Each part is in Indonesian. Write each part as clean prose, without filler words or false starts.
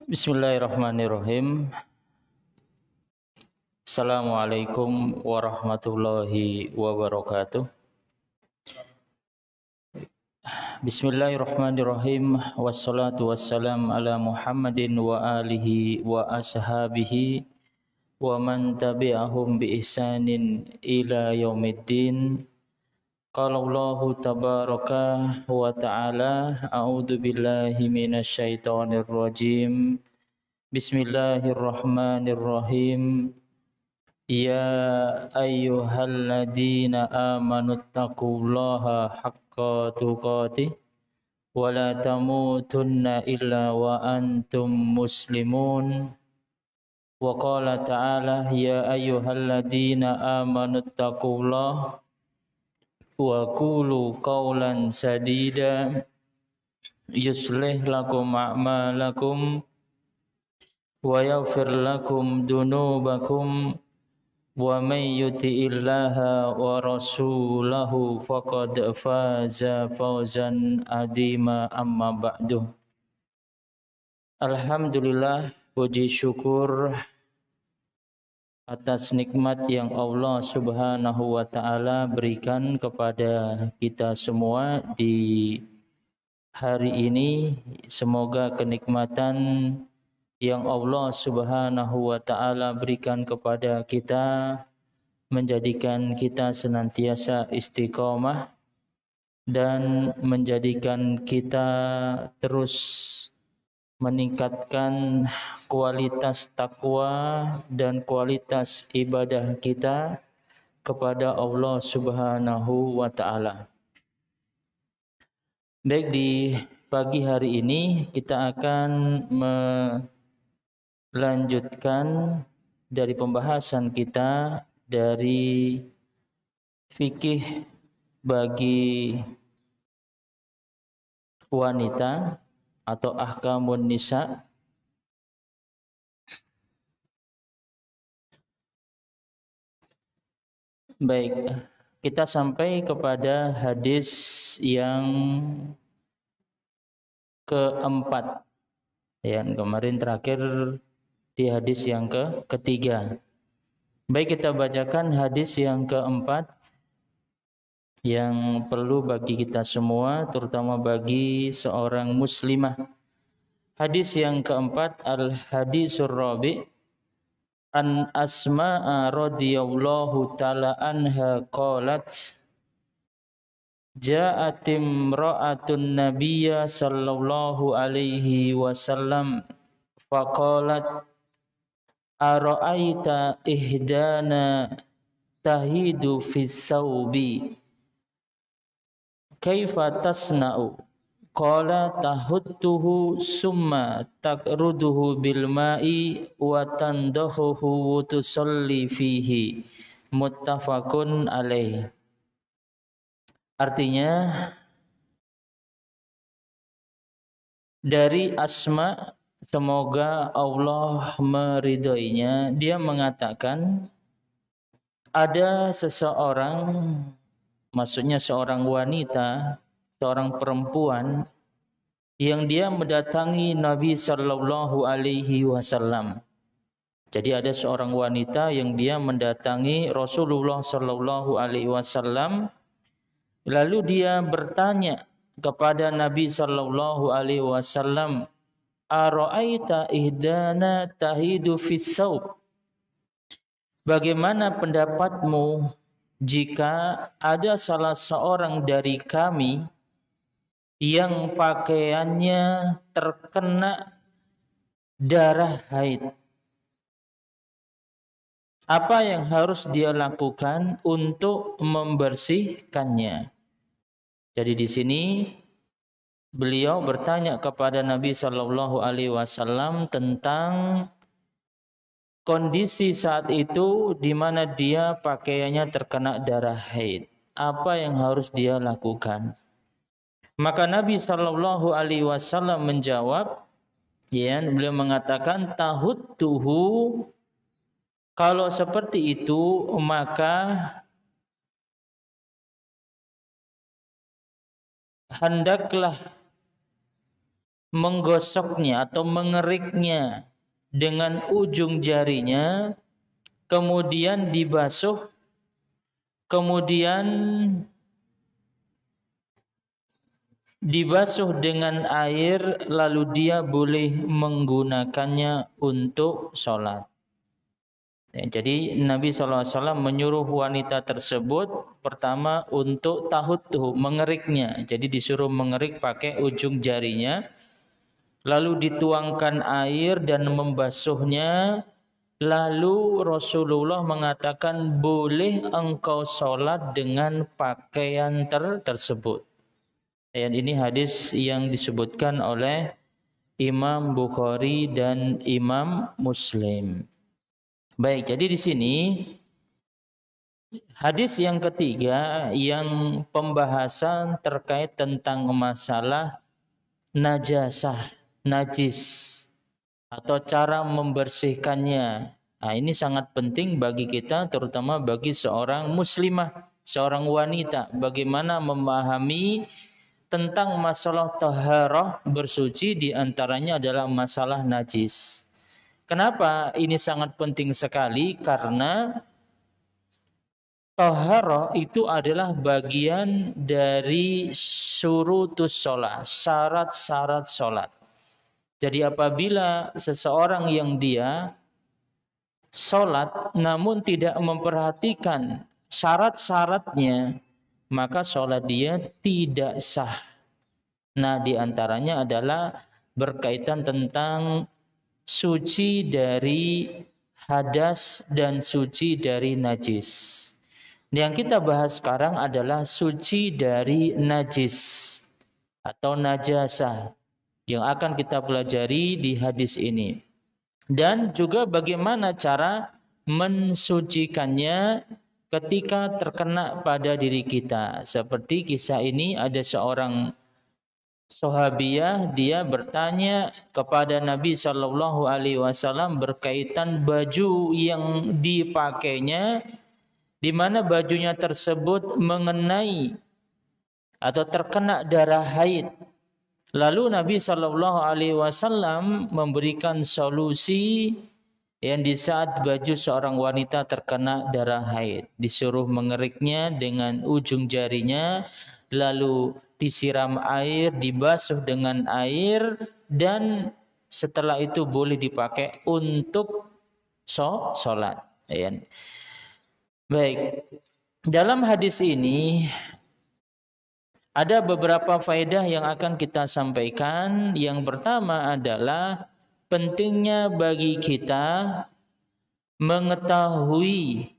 Bismillahirrahmanirrahim. Assalamualaikum warahmatullahi wabarakatuh. Bismillahirrahmanirrahim. Wassalatu wassalam ala Muhammadin wa alihi wa ashabihi wa man tabi'ahum bi ihsanin ila yaumiddin. Qala Allahu tabaraka wa ta'ala, a'udzu billahi minasyaitonir rajim. Bismillahirrahmanirrahim. Ya ayyuhalladzina amanu taqullaha haqqa tuqatih wa la tamutunna illa wa antum muslimun. Wa qala ta'ala ya ayyuhalladzina amanu taqullaha wa qulu qawlan sadida yuslih lakum a'malakum wa yaghfir lakum dunubakum wa may yuti'illaha wa rasulahu faqad faza fawzan adima, amma ba'du. Alhamdulillah, puji syukur atas nikmat yang Allah Subhanahu wa taala berikan kepada kita semua di hari ini. Semoga kenikmatan yang Allah Subhanahu wa taala berikan kepada kita menjadikan kita senantiasa istiqomah dan menjadikan kita terus meningkatkan kualitas takwa dan kualitas ibadah kita kepada Allah Subhanahu wa taala. Baik, di pagi hari ini kita akan melanjutkan dari pembahasan kita dari fikih bagi wanita atau ahkamun nisa. Baik, kita sampai kepada hadis yang keempat. Yang kemarin terakhir di hadis yang ketiga. Baik, kita bacakan hadis yang keempat yang perlu bagi kita semua, terutama bagi seorang muslimah. Hadis yang keempat, al-hadisur rabi' an Asma'a radhiyallahu ta'ala anha qalat ja'at imra'atun nabiyya sallallahu alaihi wasallam faqalat ara'aita ihdana tahidu fis sawbi kaifa tasna'u? Qala tahuttuhu summa taqruduhu bil ma'i wa tandahuhu wa tusalli fihi. Muttafaqun alaih. Artinya, dari Asma, semoga Allah meridhoinya, dia mengatakan ada seseorang, maksudnya seorang wanita, seorang perempuan yang dia mendatangi Nabi sallallahu alaihi wasallam. Jadi ada seorang wanita yang dia mendatangi Rasulullah sallallahu alaihi wasallam, lalu dia bertanya kepada Nabi sallallahu alaihi wasallam, ara'aita ihdana tahidu fis saub? Bagaimana pendapatmu jika ada salah seorang dari kami yang pakaiannya terkena darah haid? Apa yang harus dia lakukan untuk membersihkannya? Jadi di sini beliau bertanya kepada Nabi sallallahu alaihi wasallam tentang kondisi saat itu di mana dia pakaiannya terkena darah haid. Apa yang harus dia lakukan? Maka Nabi sallallahu alaihi wasallam menjawab, ya, beliau mengatakan tahuttuhu, kalau seperti itu maka hendaklah menggosoknya atau mengeriknya dengan ujung jarinya, kemudian dibasuh, kemudian dibasuh dengan air, lalu dia boleh menggunakannya untuk sholat. Ya, jadi Nabi SAW menyuruh wanita tersebut pertama untuk tahuttuh, mengeriknya. Jadi disuruh mengerik pakai ujung jarinya, lalu dituangkan air dan membasuhnya. Lalu Rasulullah mengatakan boleh engkau sholat dengan pakaian tersebut. Dan ini hadis yang disebutkan oleh Imam Bukhari dan Imam Muslim. Baik, jadi di sini hadis yang ketiga yang pembahasan terkait tentang masalah najasah, najis atau cara membersihkannya. Nah, ini sangat penting bagi kita, terutama bagi seorang muslimah, seorang wanita, bagaimana memahami tentang masalah taharah bersuci, di antaranya adalah masalah najis. Kenapa ini sangat penting sekali? Karena taharah itu adalah bagian dari syurutus sholat, syarat-syarat sholat. Jadi apabila seseorang yang dia sholat namun tidak memperhatikan syarat-syaratnya, maka sholat dia tidak sah. Nah, diantaranya adalah berkaitan tentang suci dari hadas dan suci dari najis. Yang kita bahas sekarang adalah suci dari najis atau najasah yang akan kita pelajari di hadis ini. Dan juga bagaimana cara mensucikannya ketika terkena pada diri kita. Seperti kisah ini, ada seorang sahabiah, dia bertanya kepada Nabi Shallallahu Alaihi Wasallam berkaitan baju yang dipakainya, di mana bajunya tersebut mengenai atau terkena darah haid. Lalu Nabi Shallallahu Alaihi Wasallam memberikan solusi yang di saat baju seorang wanita terkena darah haid, disuruh mengeriknya dengan ujung jarinya, lalu disiram air, dibasuh dengan air, dan setelah itu boleh dipakai untuk sholat. Ya. Baik, dalam hadis ini ada beberapa faedah yang akan kita sampaikan. Yang pertama adalah pentingnya bagi kita mengetahui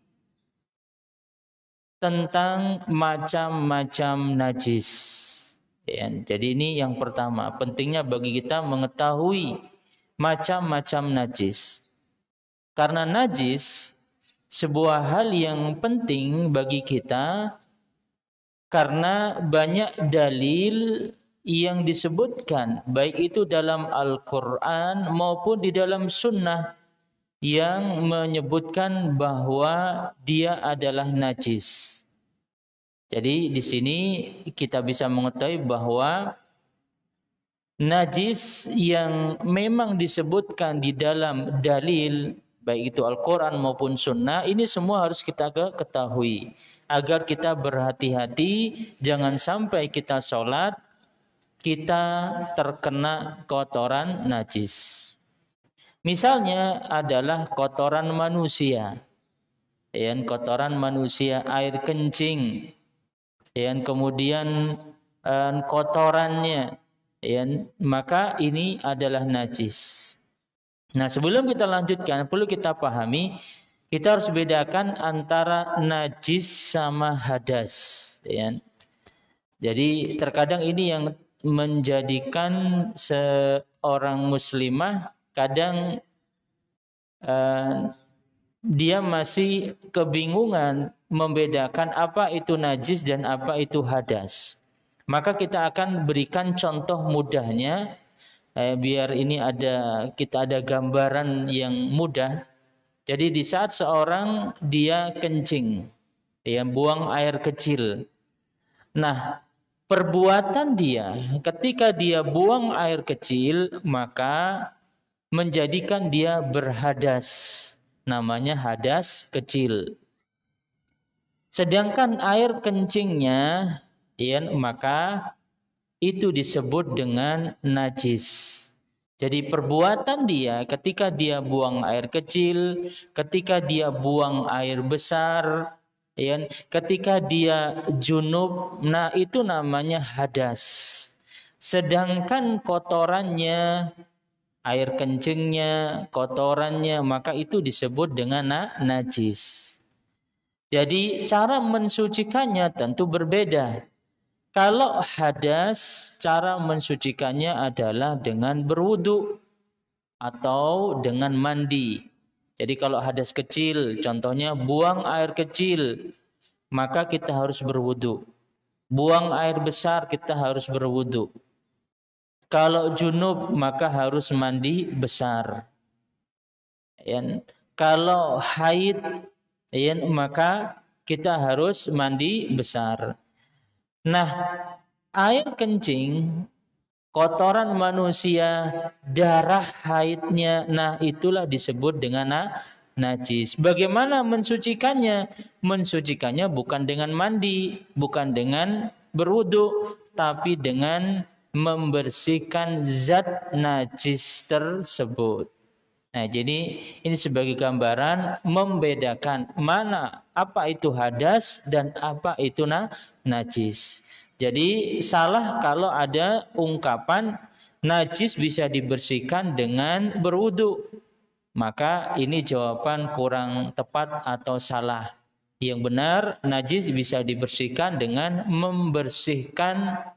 tentang macam-macam najis. Ya, jadi ini yang pertama, pentingnya bagi kita mengetahui macam-macam najis. Karena najis sebuah hal yang penting bagi kita, karena banyak dalil yang disebutkan, baik itu dalam Al-Quran maupun di dalam sunnah, yang menyebutkan bahwa dia adalah najis. Jadi di sini kita bisa mengetahui bahwa najis yang memang disebutkan di dalam dalil, baik itu Al-Quran maupun sunnah, ini semua harus kita ketahui agar kita berhati-hati, jangan sampai kita sholat kita terkena kotoran najis. Misalnya adalah kotoran manusia, kotoran manusia, air kencing, kemudian kotorannya, maka ini adalah najis. Nah, sebelum kita lanjutkan, perlu kita pahami, kita harus bedakan antara najis sama hadas. Jadi terkadang ini yang menjadikan seorang muslimah kadang dia masih kebingungan membedakan apa itu najis dan apa itu hadas. Maka kita akan berikan contoh mudahnya, biar ini kita ada gambaran yang mudah. Jadi di saat seorang dia kencing, buang air kecil. Nah, perbuatan dia ketika dia buang air kecil maka menjadikan dia berhadas, namanya hadas kecil. Sedangkan air kencingnya ya, maka itu disebut dengan najis. Jadi perbuatan dia ketika dia buang air kecil, ketika dia buang air besar, ya, ketika dia junub, nah itu namanya hadas. Sedangkan kotorannya, air kencingnya, kotorannya, maka itu disebut dengan najis. Jadi cara mensucikannya tentu berbeda. Kalau hadas, cara mensucikannya adalah dengan berwudu atau dengan mandi. Jadi kalau hadas kecil, contohnya buang air kecil, maka kita harus berwudu. Buang air besar, kita harus berwudu. Kalau junub, maka harus mandi besar. Ya. Kalau haid, ya, maka kita harus mandi besar. Nah, air kencing, kotoran manusia, darah haidnya, nah itulah disebut dengan najis. Bagaimana mensucikannya? Mensucikannya bukan dengan mandi, bukan dengan berwudu, tapi dengan membersihkan zat najis tersebut. Nah, jadi ini sebagai gambaran membedakan mana apa itu hadas dan apa itu najis. Jadi salah kalau ada ungkapan najis bisa dibersihkan dengan berwudu. Maka ini jawaban kurang tepat atau salah. Yang benar najis bisa dibersihkan dengan membersihkan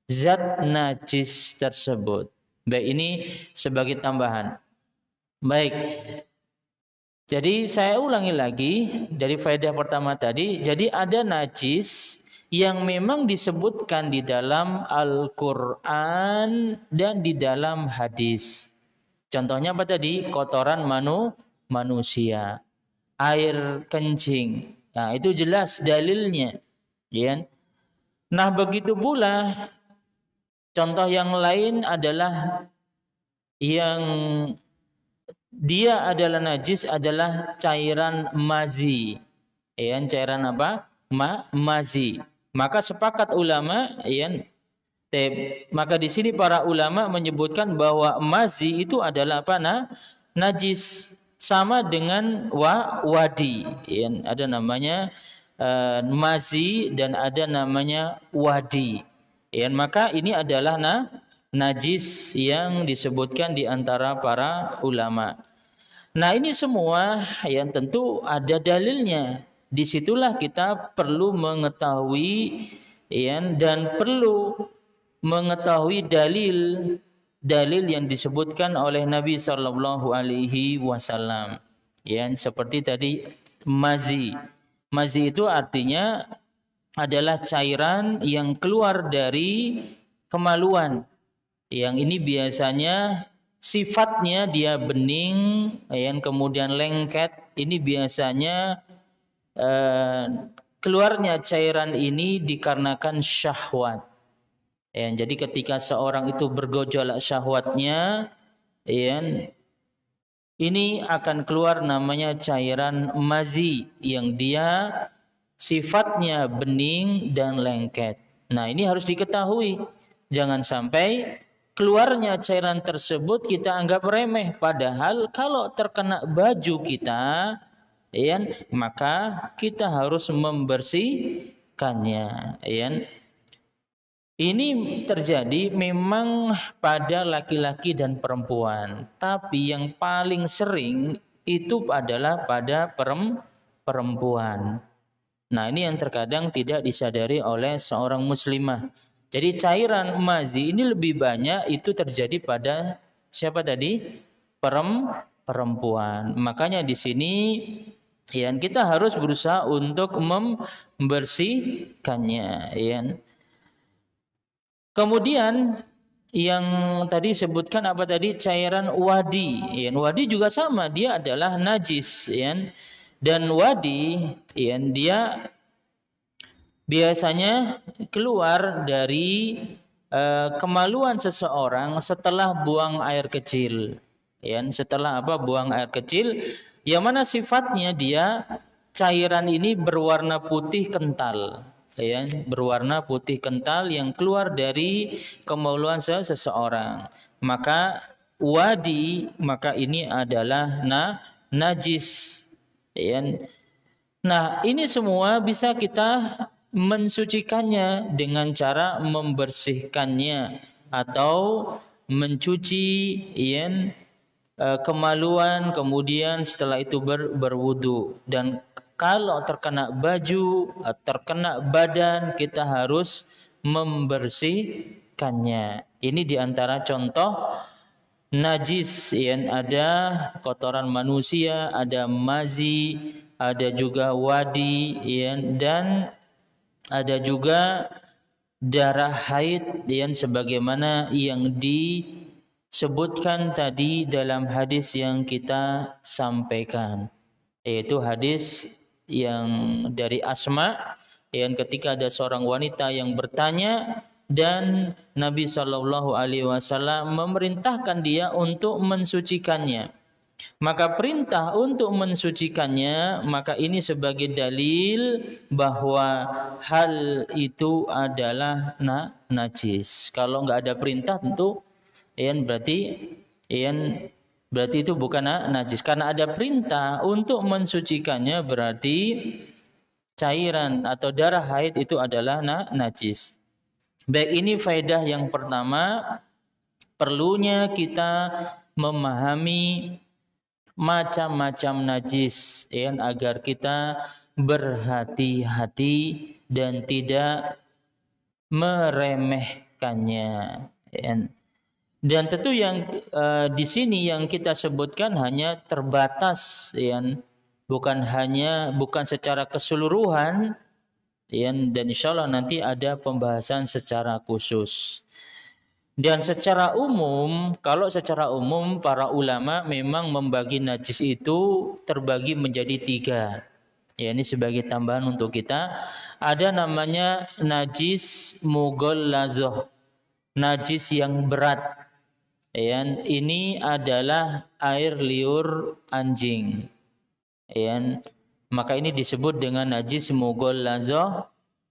zat najis tersebut. Baik, ini sebagai tambahan. Baik, jadi saya ulangi lagi dari faedah pertama tadi. Jadi ada najis yang memang disebutkan di dalam Al-Quran dan di dalam hadis. Contohnya apa tadi? Kotoran manusia, air kencing. Nah, itu jelas dalilnya. Ya. Nah, begitu pula contoh yang lain adalah yang dia adalah najis adalah cairan mazi. Ya, cairan apa? Mazi. Maka sepakat ulama, ya, maka di sini para ulama menyebutkan bahwa mazi itu adalah apa? Najis, sama dengan wadi. Ya, ada namanya mazi dan ada namanya wadi. Ya, maka ini adalah najis yang disebutkan di antara para ulama. Nah, ini semua yang tentu ada dalilnya. Disitulah kita perlu mengetahui ya, dan perlu mengetahui dalil yang disebutkan oleh Nabi Shallallahu Alaihi Wasallam. Ya, seperti tadi mazi. Mazi itu artinya adalah cairan yang keluar dari kemaluan. Yang ini biasanya sifatnya dia bening, yang kemudian lengket. Ini biasanya keluarnya cairan ini dikarenakan syahwat. Ya, jadi ketika seorang itu bergejolak syahwatnya, ya, ini akan keluar namanya cairan mazi yang dia sifatnya bening dan lengket. Nah, ini harus diketahui. Jangan sampai keluarnya cairan tersebut kita anggap remeh, padahal kalau terkena baju kita, ya, maka kita harus membersihkannya, ya. Ini terjadi memang pada laki-laki dan perempuan, tapi yang paling sering itu adalah pada perempuan. Nah, ini yang terkadang tidak disadari oleh seorang muslimah. Jadi cairan mazi ini lebih banyak itu terjadi pada siapa tadi? Perempuan. Makanya di sini ya, kita harus berusaha untuk membersihkannya, ya. Kemudian yang tadi sebutkan apa tadi? Cairan wadi. Ya, wadi juga sama, dia adalah najis, ya. Dan wadi, ya, dia biasanya keluar dari kemaluan seseorang setelah buang air kecil. Ya, setelah buang air kecil, yang mana sifatnya dia cairan ini berwarna putih kental. Ya, berwarna putih kental yang keluar dari kemaluan seseorang. Maka maka ini adalah najis. Ya. Nah, ini semua bisa kita mensucikannya dengan cara membersihkannya atau mencuci kemaluan, kemudian setelah itu berwudu. Dan kalau terkena baju, terkena badan, kita harus membersihkannya. Ini diantara contoh najis, ada kotoran manusia, ada mazi, ada juga wadi, dan ada juga darah haid, sebagaimana yang disebutkan tadi dalam hadis yang kita sampaikan, yaitu hadis yang dari Asma, yang ketika ada seorang wanita yang bertanya dan Nabi Shallallahu Alaihi Wasallam memerintahkan dia untuk mensucikannya. Maka perintah untuk mensucikannya, maka ini sebagai dalil bahwa hal itu adalah najis. Kalau nggak ada perintah tentu berarti itu bukan najis. Karena ada perintah untuk mensucikannya, berarti cairan atau darah haid itu adalah najis. Baik, ini faedah yang pertama, perlunya kita memahami macam-macam najis, agar kita berhati-hati dan tidak meremehkannya. Dan tentu yang di sini yang kita sebutkan hanya terbatas, bukan secara keseluruhan, dan insyaallah nanti ada pembahasan secara khusus. Dan secara umum, kalau secara umum para ulama memang membagi najis itu terbagi menjadi 3. Ini sebagai tambahan untuk kita. Ada namanya najis mughallazoh, najis yang berat. Ini adalah air liur anjing. Maka ini disebut dengan najis mughallazoh,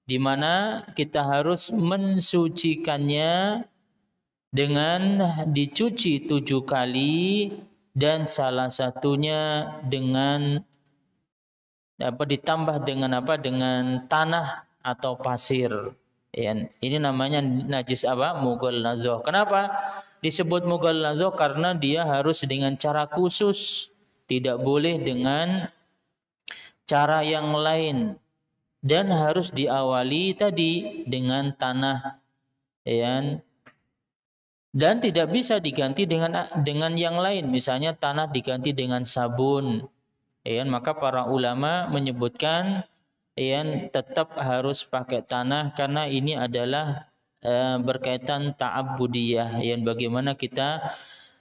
di mana kita harus mensucikannya dengan dicuci 7 kali, dan salah satunya dengan ditambah dengan tanah atau pasir. Ini namanya najis mughallazoh. Kenapa disebut mughallazoh? Karena dia harus dengan cara khusus, tidak boleh dengan cara yang lain, dan harus diawali tadi dengan tanah, dan tidak bisa diganti dengan yang lain, misalnya tanah diganti dengan sabun. Maka para ulama menyebutkan tetap harus pakai tanah, karena ini adalah berkaitan ta'abbudiyah, bagaimana kita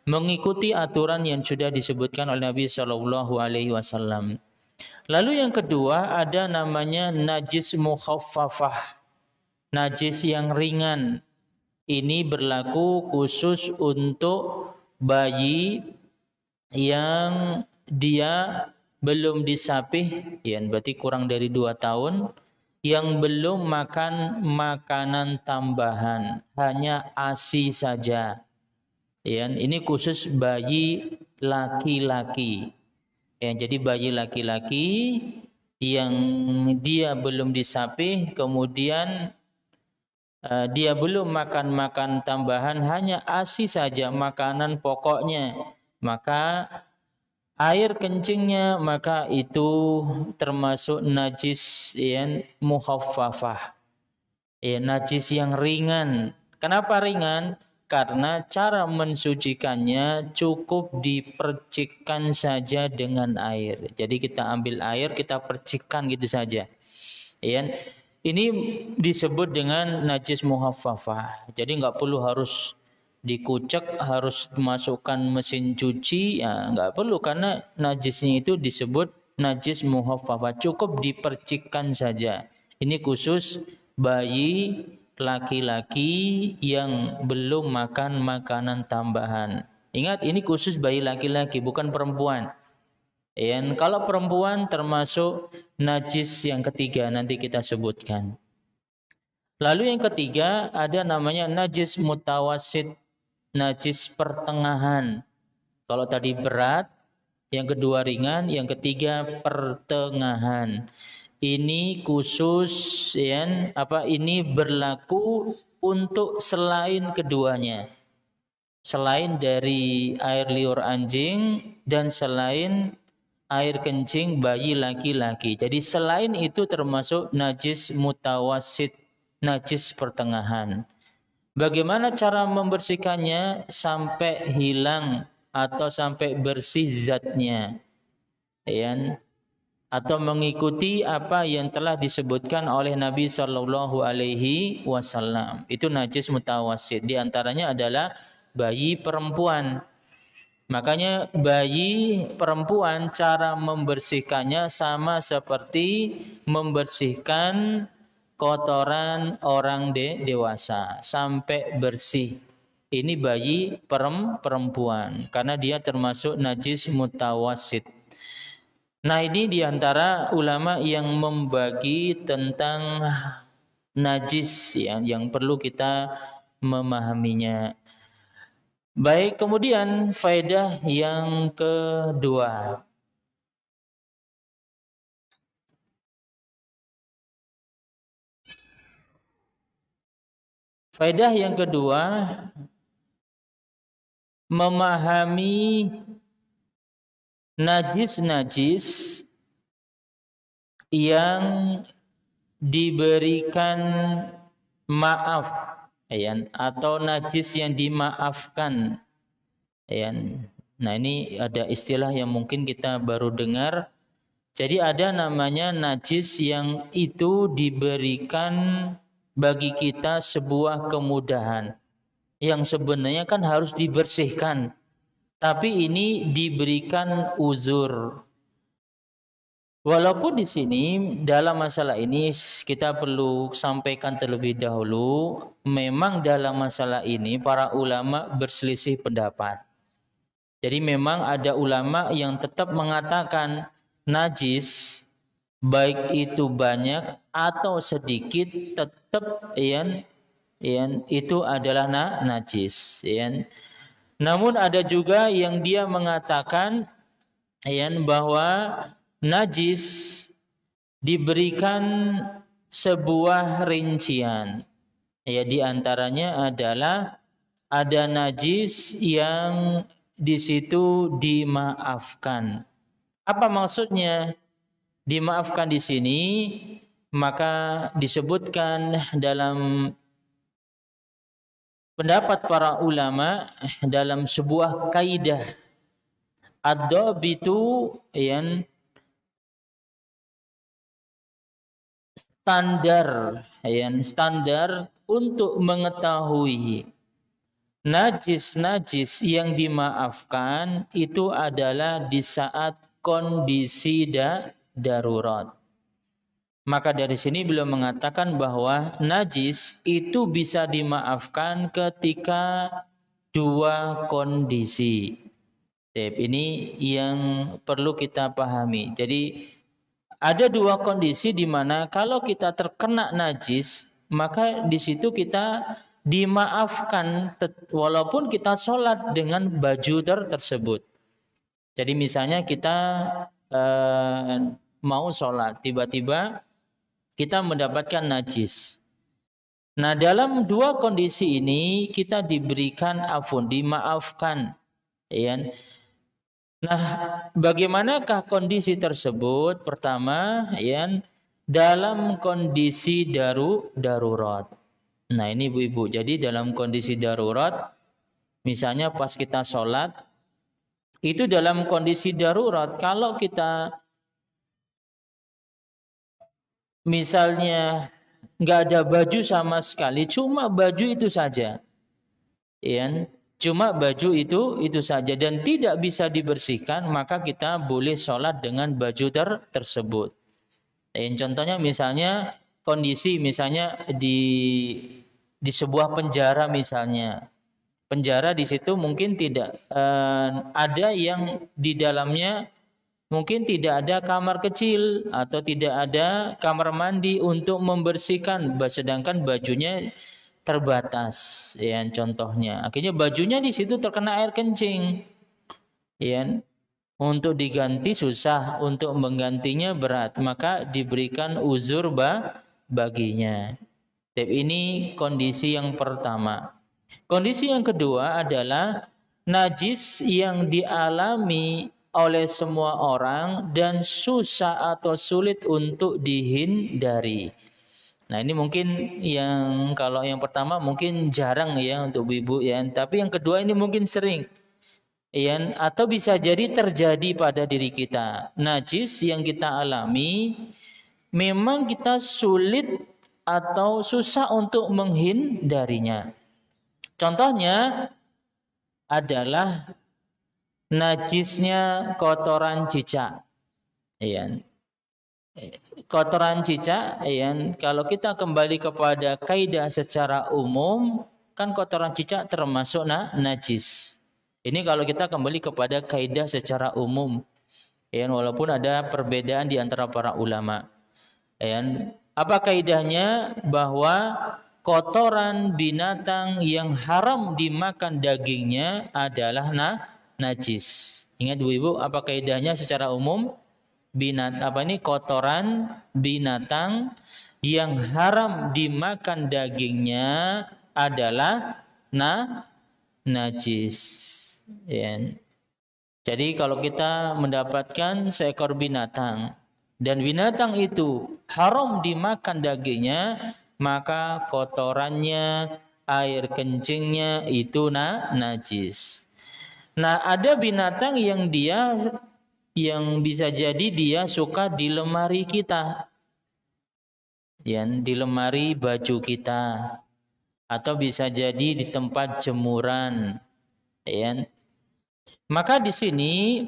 mengikuti aturan yang sudah disebutkan oleh Nabi Shallallahu Alaihi Wasallam. Lalu yang kedua ada namanya najis mukhaffafah, najis yang ringan. Ini berlaku khusus untuk bayi yang dia belum disapih, berarti kurang dari 2 tahun, yang belum makan makanan tambahan, hanya ASI saja. Ini khusus bayi laki-laki. Jadi bayi laki-laki yang dia belum disapih, kemudian dia belum makan tambahan, hanya ASI saja makanan pokoknya, maka air kencingnya maka itu termasuk najis mukhaffafah, najis yang ringan. Kenapa ringan? Karena cara mensucikannya cukup dipercikkan saja dengan air. Jadi kita ambil air, kita percikkan gitu saja. Ini disebut dengan najis mukhaffafah. Jadi nggak perlu harus dikucek, harus dimasukkan mesin cuci, nggak perlu, karena najisnya itu disebut najis mukhaffafah, cukup dipercikkan saja. Ini khusus bayi laki-laki yang belum makan makanan tambahan. Ingat, ini khusus bayi laki-laki, bukan perempuan. Kalau perempuan termasuk najis yang ketiga, nanti kita sebutkan. Lalu yang ketiga ada namanya najis mutawasid, najis pertengahan. Kalau tadi berat, yang kedua ringan, yang ketiga pertengahan. Ini khusus ini berlaku untuk selain keduanya. Selain dari air liur anjing dan selain air kencing bayi laki-laki. Jadi selain itu termasuk najis mutawasid, najis pertengahan. Bagaimana cara membersihkannya sampai hilang atau sampai bersih zatnya? Atau mengikuti apa yang telah disebutkan oleh Nabi Shallallahu Alaihi Wasallam. Itu najis mutawasid. Di antaranya adalah bayi perempuan. Makanya bayi perempuan cara membersihkannya sama seperti membersihkan kotoran orang dewasa sampai bersih. Ini bayi perempuan karena dia termasuk najis mutawasid. Nah, ini diantara ulama yang membagi tentang najis yang perlu kita memahaminya. Baik, kemudian faedah yang kedua. Faedah yang kedua, memahami najis-najis yang diberikan maaf atau najis yang dimaafkan. Nah, ini ada istilah yang mungkin kita baru dengar. Jadi ada namanya najis yang itu diberikan bagi kita sebuah kemudahan yang sebenarnya kan harus dibersihkan. Tapi ini diberikan uzur. Walaupun di sini dalam masalah ini kita perlu sampaikan terlebih dahulu, memang dalam masalah ini para ulama berselisih pendapat. Jadi memang ada ulama yang tetap mengatakan najis baik itu banyak atau sedikit tetap itu adalah najis. Namun ada juga yang dia mengatakan bahwa najis diberikan sebuah rincian. Di antaranya adalah ada najis yang di situ dimaafkan. Apa maksudnya dimaafkan di sini? Maka disebutkan dalam pendapat para ulama dalam sebuah kaidah ad-dhabitu standar untuk mengetahui najis-najis yang dimaafkan itu adalah di saat kondisi darurat. Maka dari sini beliau mengatakan bahwa najis itu bisa dimaafkan ketika dua kondisi. Ini yang perlu kita pahami. Jadi ada dua kondisi di mana kalau kita terkena najis, maka di situ kita dimaafkan walaupun kita sholat dengan baju tersebut. Jadi misalnya kita mau sholat, tiba-tiba kita mendapatkan najis. Nah, dalam dua kondisi ini kita diberikan afun, dimaafkan. Nah, bagaimanakah kondisi tersebut? Pertama, dalam kondisi darurat. Nah, ini ibu-ibu. Jadi dalam kondisi darurat, misalnya pas kita sholat, itu dalam kondisi darurat. Kalau kita misalnya nggak ada baju sama sekali, cuma baju itu saja, cuma baju itu saja dan tidak bisa dibersihkan, maka kita boleh sholat dengan baju tersebut. Contohnya misalnya kondisi misalnya di sebuah penjara misalnya. Penjara di situ mungkin tidak ada yang di dalamnya mungkin tidak ada kamar kecil atau tidak ada kamar mandi untuk membersihkan, sedangkan bajunya terbatas, ya contohnya. Akhirnya bajunya di situ terkena air kencing, ya. Untuk diganti susah, untuk menggantinya berat, maka diberikan uzur baginya. Tapi ini kondisi yang pertama. Kondisi yang kedua adalah najis yang dialami oleh semua orang dan susah atau sulit untuk dihindari. Nah, ini mungkin yang kalau yang pertama mungkin jarang ya untuk ibu ya, tapi yang kedua ini mungkin sering. Ya, atau bisa jadi terjadi pada diri kita. Najis yang kita alami memang kita sulit atau susah untuk menghindarinya. Contohnya adalah najisnya kotoran cicak. Ya. Kotoran cicak, ya, kalau kita kembali kepada kaidah secara umum, kan kotoran cicak termasuk najis. Ini kalau kita kembali kepada kaidah secara umum, ya, walaupun ada perbedaan di antara para ulama. Ya, apa kaidahnya? Bahwa kotoran binatang yang haram dimakan dagingnya adalah najis. Ingat ibu-ibu, apa kaidahnya secara umum? Kotoran binatang yang haram dimakan dagingnya adalah najis. Ya. Jadi kalau kita mendapatkan seekor binatang dan binatang itu haram dimakan dagingnya, maka kotorannya, air kencingnya itu najis. Nah, ada binatang yang bisa jadi dia suka di lemari kita, ya, di lemari baju kita, atau bisa jadi di tempat jemuran, ya. Maka di sini,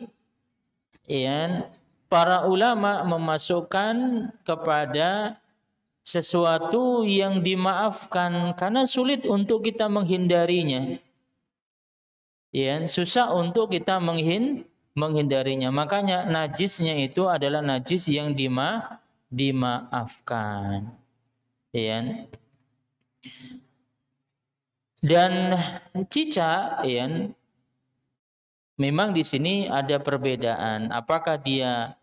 ya, para ulama memasukkan kepada sesuatu yang dimaafkan karena sulit untuk kita menghindarinya, ya, susah untuk kita menghindarinya. Makanya najisnya itu adalah najis yang dimaafkan, ya. Dan cicak, ya, memang di sini ada perbedaan. Apakah dia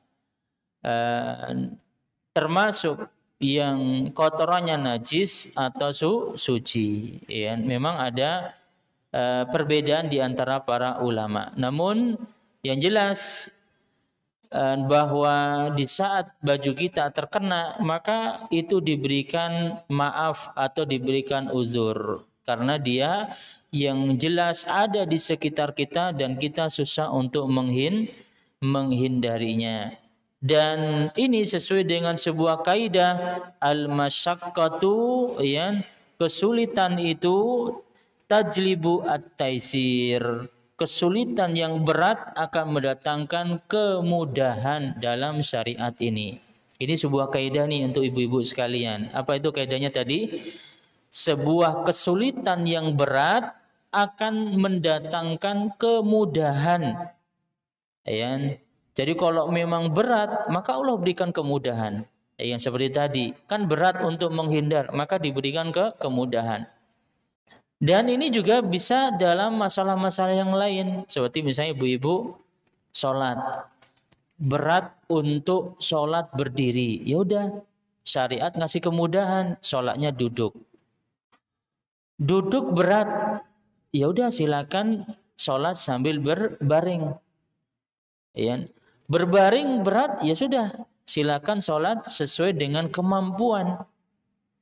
termasuk yang kotorannya najis atau suci? Ya, memang ada perbedaan di antara para ulama. Namun yang jelas bahwa di saat baju kita terkena, maka itu diberikan maaf atau diberikan uzur. Karena dia yang jelas ada di sekitar kita dan kita susah untuk menghindarinya. Dan ini sesuai dengan sebuah kaidah al-masyaqqatu, ya, kesulitan itu tajlibu at-taisir. Kesulitan yang berat akan mendatangkan kemudahan dalam syariat ini. Ini sebuah kaidah nih untuk ibu-ibu sekalian. Apa itu kaidahnya tadi? Sebuah kesulitan yang berat akan mendatangkan kemudahan. Ya. Jadi kalau memang berat, maka Allah berikan kemudahan. Yang seperti tadi, kan berat untuk menghindar, maka diberikan kemudahan. Dan ini juga bisa dalam masalah-masalah yang lain. Seperti misalnya ibu-ibu sholat. Berat untuk sholat berdiri. Ya udah, syariat ngasih kemudahan, sholatnya duduk. Duduk berat, ya udah silakan sholat sambil berbaring. Ya. Berbaring berat, ya sudah, silakan sholat sesuai dengan kemampuan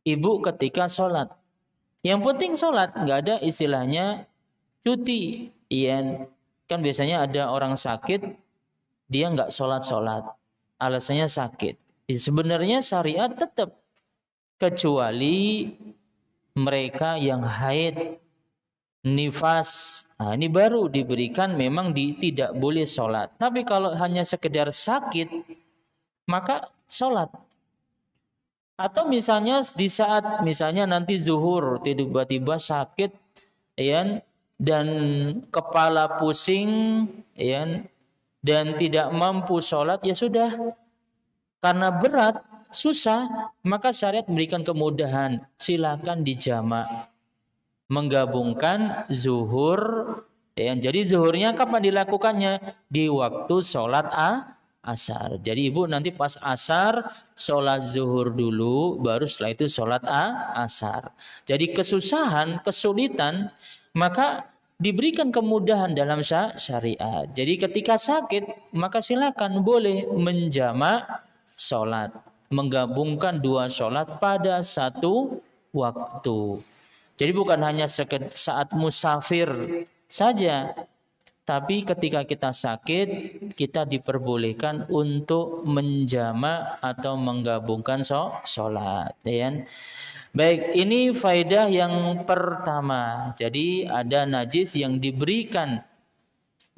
ibu ketika sholat. Yang penting sholat, nggak ada istilahnya cuti. Iya, kan biasanya ada orang sakit, dia nggak sholat, alasannya sakit. Sebenarnya syariat tetap, kecuali mereka yang haid, nifas, nah ini baru diberikan memang tidak boleh sholat. Tapi kalau hanya sekedar sakit, maka sholat. Atau misalnya di saat misalnya nanti zuhur tiba-tiba sakit ya, dan kepala pusing ya, dan tidak mampu sholat, ya sudah, karena berat susah, maka syariat memberikan kemudahan, silakan dijamak, menggabungkan zuhur ya. Jadi zuhurnya kapan dilakukannya? Di waktu sholat asar. Jadi ibu nanti pas asar sholat zuhur dulu, baru setelah itu sholat asar. Jadi kesusahan, kesulitan, maka diberikan kemudahan dalam syariat. Jadi ketika sakit, maka silakan boleh menjamak sholat, menggabungkan dua sholat pada satu waktu. Jadi bukan hanya saat musafir saja, tapi ketika kita sakit, kita diperbolehkan untuk menjamak atau menggabungkan sholat. Ya. Baik, ini faedah yang pertama. Jadi ada najis yang diberikan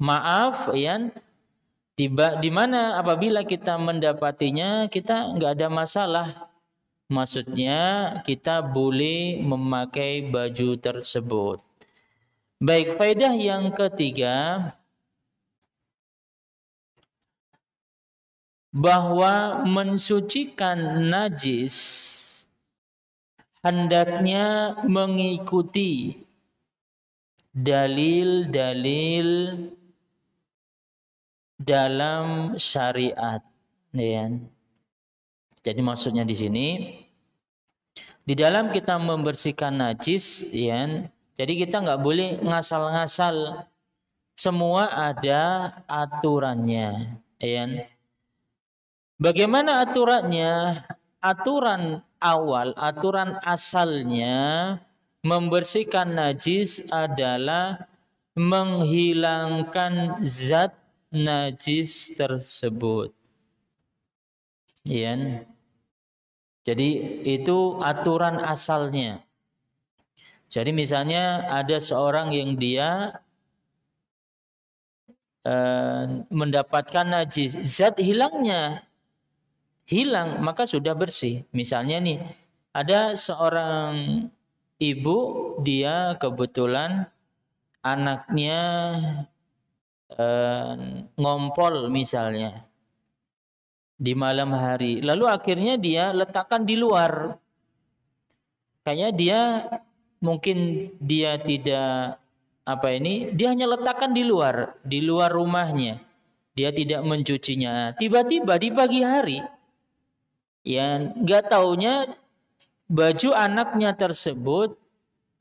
maaf, ya, tiba di mana apabila kita mendapatinya kita nggak ada masalah. Maksudnya kita boleh memakai baju tersebut. Baik, faedah yang ketiga, bahwa mensucikan najis hendaknya mengikuti dalil-dalil dalam syariat. Ya. Jadi maksudnya di sini, di dalam kita membersihkan najis, ya, jadi kita nggak boleh ngasal-ngasal. Semua ada aturannya. Ya. Bagaimana aturannya? Aturan awal, aturan asalnya membersihkan najis adalah menghilangkan zat najis tersebut. Ya. Jadi itu aturan asalnya. Jadi misalnya ada seorang yang dia mendapatkan najis, zat hilangnya hilang, maka sudah bersih. Misalnya nih, ada seorang ibu, dia kebetulan anaknya ngompol misalnya di malam hari, lalu akhirnya dia letakkan di luar. Kayaknya dia mungkin dia tidak dia hanya letakkan di luar rumahnya. Dia tidak mencucinya. Tiba-tiba di pagi hari, ya nggak taunya baju anaknya tersebut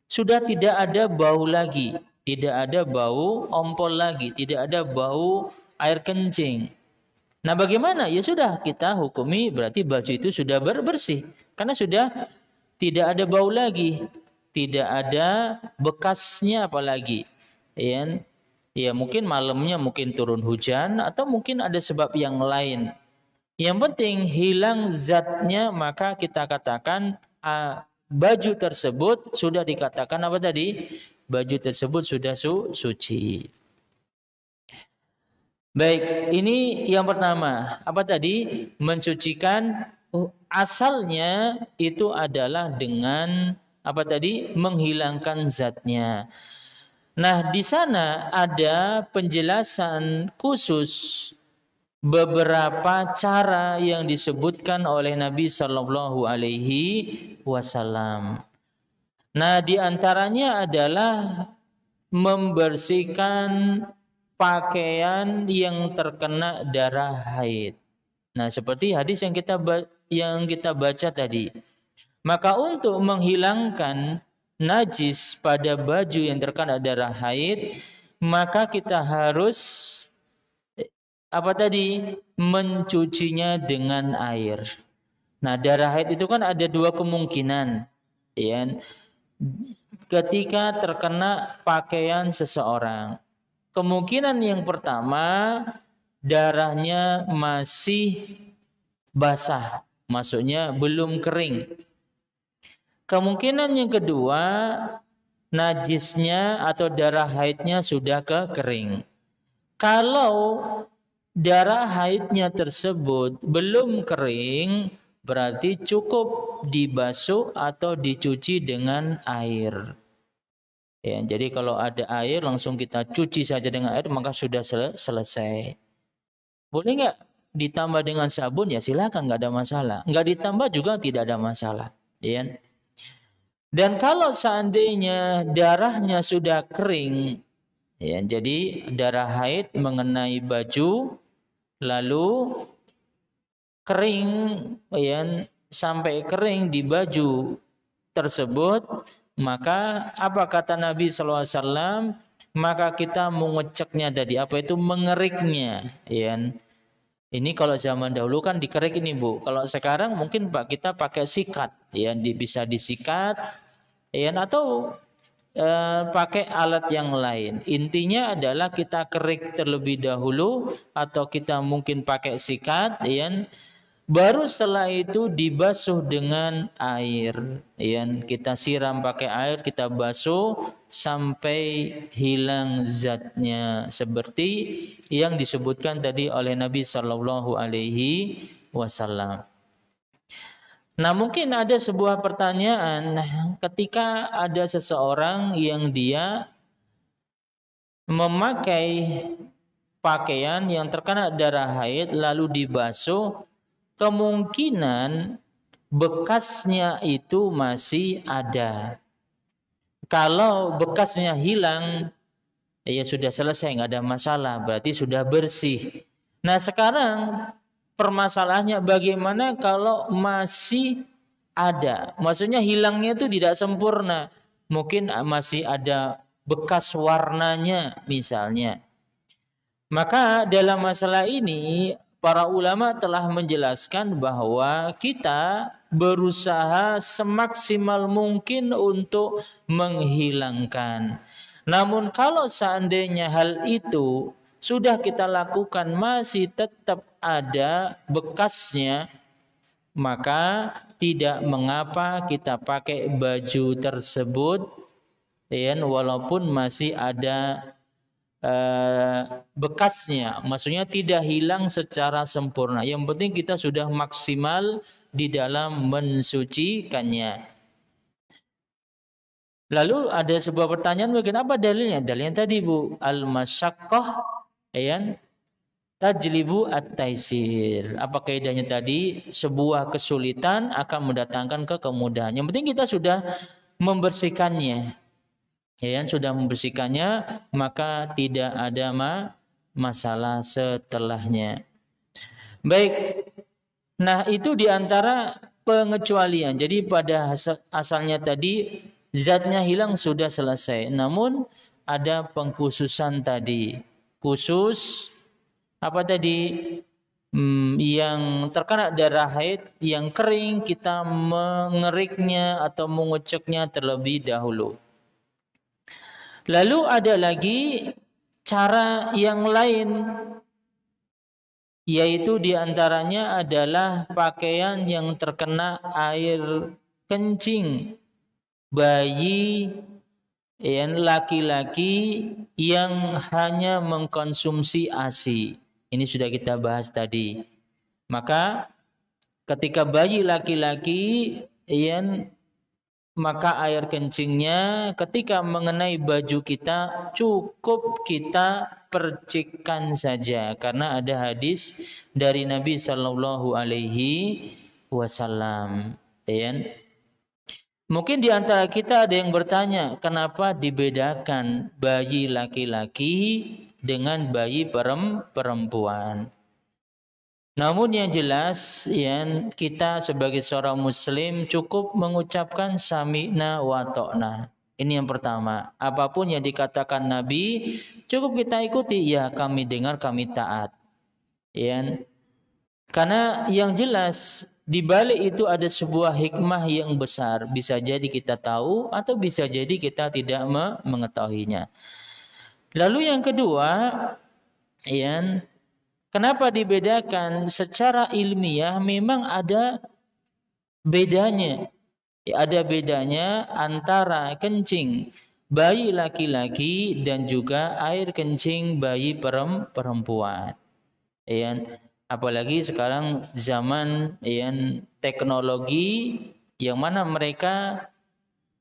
sudah tidak ada bau lagi, tidak ada bau ompol lagi, tidak ada bau air kencing. Nah bagaimana? Ya sudah, kita hukumi berarti baju itu sudah bersih, karena sudah tidak ada bau lagi, tidak ada bekasnya apalagi. Ya mungkin malamnya mungkin turun hujan atau mungkin ada sebab yang lain. Yang penting hilang zatnya, maka kita katakan baju tersebut sudah dikatakan apa tadi? Baju tersebut sudah suci. Baik, ini yang pertama. Apa tadi? Mensucikan asalnya itu adalah dengan apa tadi? Menghilangkan zatnya. Nah, di sana ada penjelasan khusus beberapa cara yang disebutkan oleh Nabi Shallallahu Alaihi Wasallam. Nah, di antaranya adalah membersihkan pakaian yang terkena darah haid. Nah, seperti hadis yang kita baca tadi. Maka untuk menghilangkan najis pada baju yang terkena darah haid, maka kita harus mencucinya dengan air. Nah, darah haid itu kan ada dua kemungkinan, ya. Ketika terkena pakaian seseorang, kemungkinan yang pertama, darahnya masih basah, maksudnya belum kering. Kemungkinan yang kedua, najisnya atau darah haidnya sudah kering. Kalau darah haidnya tersebut belum kering, berarti cukup dibasuh atau dicuci dengan air. Ya, jadi kalau ada air langsung kita cuci saja dengan air maka sudah selesai. Boleh nggak ditambah dengan sabun? Ya silakan, nggak ada masalah. Nggak ditambah juga tidak ada masalah. Ya. Dan kalau seandainya darahnya sudah kering, ya, jadi darah haid mengenai baju lalu kering, ya, sampai kering di baju tersebut, maka apa kata Nabi SAW? Maka kita mengeceknya tadi, apa itu mengeriknya, ya. Ini kalau zaman dahulu kan dikerik ini Bu. Kalau sekarang mungkin Pak kita pakai sikat, ya, bisa disikat, ya, atau pakai alat yang lain. Intinya adalah kita kerik terlebih dahulu atau kita mungkin pakai sikat, ya. Baru setelah itu dibasuh dengan air, ya. Kita siram pakai air, kita basuh sampai hilang zatnya seperti yang disebutkan tadi oleh Nabi Shallallahu Alaihi Wasallam. Nah, mungkin ada sebuah pertanyaan ketika ada seseorang yang dia memakai pakaian yang terkena darah haid lalu dibasuh, kemungkinan bekasnya itu masih ada. Kalau bekasnya hilang, ya sudah selesai, nggak ada masalah, berarti sudah bersih. Nah sekarang permasalahannya bagaimana kalau masih ada, maksudnya hilangnya itu tidak sempurna, mungkin masih ada bekas warnanya misalnya. Maka dalam masalah ini para ulama telah menjelaskan bahwa kita berusaha semaksimal mungkin untuk menghilangkan. Namun kalau seandainya hal itu sudah kita lakukan masih tetap ada bekasnya, maka tidak mengapa kita pakai baju tersebut, ya, walaupun masih ada bekasnya, maksudnya tidak hilang secara sempurna. Yang penting kita sudah maksimal di dalam mensucikannya. Lalu ada sebuah pertanyaan, apa dalilnya? Dalilnya tadi Bu, al-masyaqqah, ya, tajlibu at-taisir. Apa kaidahnya tadi? Sebuah kesulitan akan mendatangkan kemudahan. Yang penting kita sudah membersihkannya. Ya, sudah membersihkannya, maka tidak ada masalah setelahnya. Baik. Nah, itu diantara pengecualian. Jadi pada asalnya tadi zatnya hilang sudah selesai. Namun ada pengkhususan tadi. Khusus apa tadi? Yang terkena darah haid yang kering, kita mengeriknya atau menguceknya terlebih dahulu. Lalu ada lagi cara yang lain, yaitu diantaranya adalah pakaian yang terkena air kencing bayi yang laki-laki yang hanya mengkonsumsi ASI. Ini sudah kita bahas tadi. Maka ketika bayi laki-laki yang maka air kencingnya ketika mengenai baju kita cukup kita percikkan saja, karena ada hadis dari Nabi Shallallahu Alaihi Wasallam. Mungkin di antara kita ada yang bertanya, kenapa dibedakan bayi laki-laki dengan bayi perempuan? Namun yang jelas, ya, kita sebagai seorang muslim cukup mengucapkan sami'na wa ta'na. Ini yang pertama. Apapun yang dikatakan Nabi cukup kita ikuti, ya kami dengar, kami taat. Ya. Karena yang jelas di balik itu ada sebuah hikmah yang besar. Bisa jadi kita tahu atau bisa jadi kita tidak mengetahuinya. Lalu yang kedua, ya, kenapa dibedakan? Secara ilmiah memang ada bedanya. Ada bedanya antara kencing bayi laki-laki dan juga air kencing bayi perempuan. Apalagi sekarang zaman yang teknologi yang mana mereka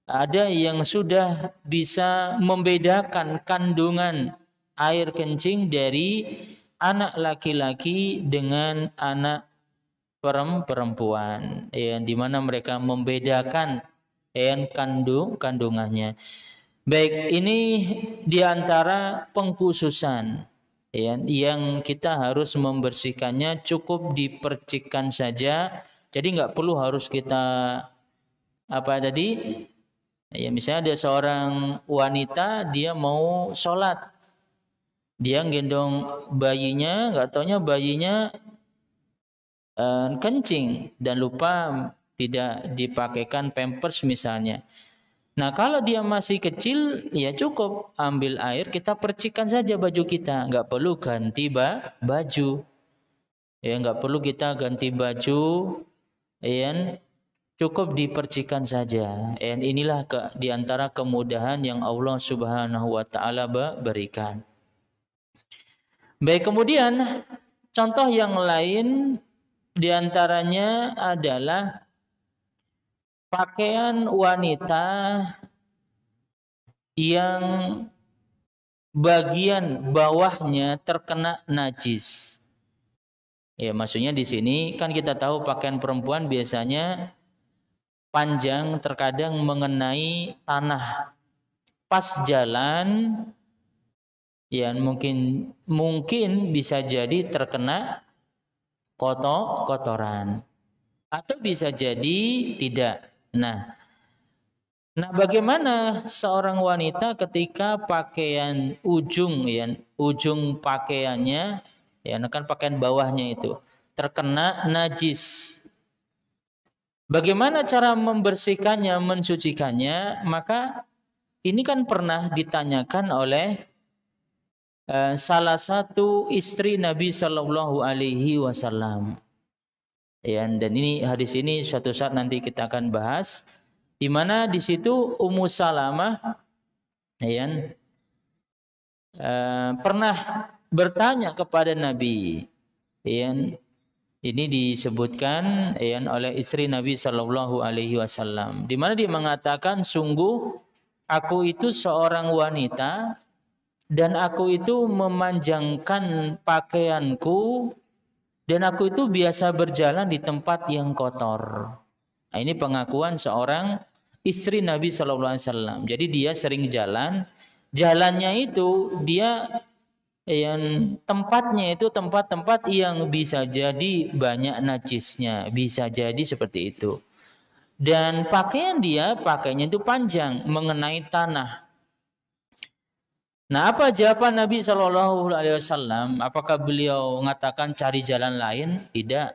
ada yang sudah bisa membedakan kandungan air kencing dari anak laki-laki dengan anak perempuan, yang dimana mereka membedakan kandungannya. Baik, ini diantara pengkhususan yang kita harus membersihkannya, cukup dipercikkan saja. Jadi nggak perlu harus kita misalnya ada seorang wanita, dia mau sholat, dia gendong bayinya, nggak taunya bayinya kencing dan lupa tidak dipakaikan pampers misalnya. Nah, kalau dia masih kecil, ya cukup ambil air, kita percikan saja baju kita, nggak perlu ganti baju. Ya, nggak perlu kita ganti baju, cukup dipercikan saja. Dan inilah diantara kemudahan yang Allah Subhanahu wa Ta'ala berikan. Baik, kemudian contoh yang lain diantaranya adalah pakaian wanita yang bagian bawahnya terkena najis. Ya, maksudnya di sini kan kita tahu pakaian perempuan biasanya panjang, terkadang mengenai tanah. Pas jalan, ya mungkin bisa jadi terkena kotoran, atau bisa jadi tidak. Nah, bagaimana seorang wanita ketika pakaian ujung pakaiannya, kan pakaian bawahnya itu terkena najis? Bagaimana cara membersihkannya, mensucikannya? Maka ini kan pernah ditanyakan oleh salah satu istri Nabi Shallallahu Alaihi Wasallam. Dan ini hadis ini suatu saat nanti kita akan bahas, di mana di situ Ummu Salamah pernah bertanya kepada Nabi. Ini disebutkan oleh istri Nabi Shallallahu Alaihi Wasallam, di mana dia mengatakan, sungguh aku itu seorang wanita dan aku itu memanjangkan pakaianku dan aku itu biasa berjalan di tempat yang kotor. Nah, ini pengakuan seorang istri Nabi Shallallahu Alaihi Wasallam. Jadi dia sering jalannya itu dia tempatnya itu tempat-tempat yang bisa jadi banyak najisnya, bisa jadi seperti itu. Dan pakaiannya itu panjang mengenai tanah. Nah, apa jawaban Nabi Shallallahu Alaihi Wasallam? Apakah beliau mengatakan cari jalan lain? Tidak.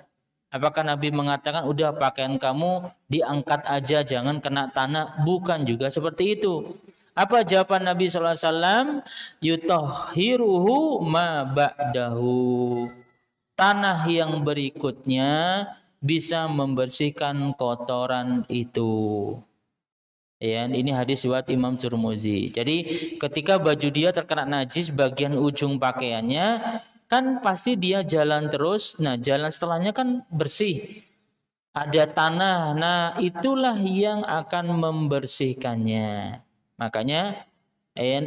Apakah Nabi mengatakan udah pakaian kamu diangkat aja, jangan kena tanah? Bukan juga seperti itu. Apa jawaban Nabi SAW? Yutahhiruhu ma ba'dahu. Tanah yang berikutnya bisa membersihkan kotoran itu. Ini hadis riwayat Imam Tirmizi. Jadi ketika baju dia terkena najis bagian ujung pakaiannya, kan pasti dia jalan terus. Nah, jalan setelahnya kan bersih. Ada tanah. Nah, itulah yang akan membersihkannya. Makanya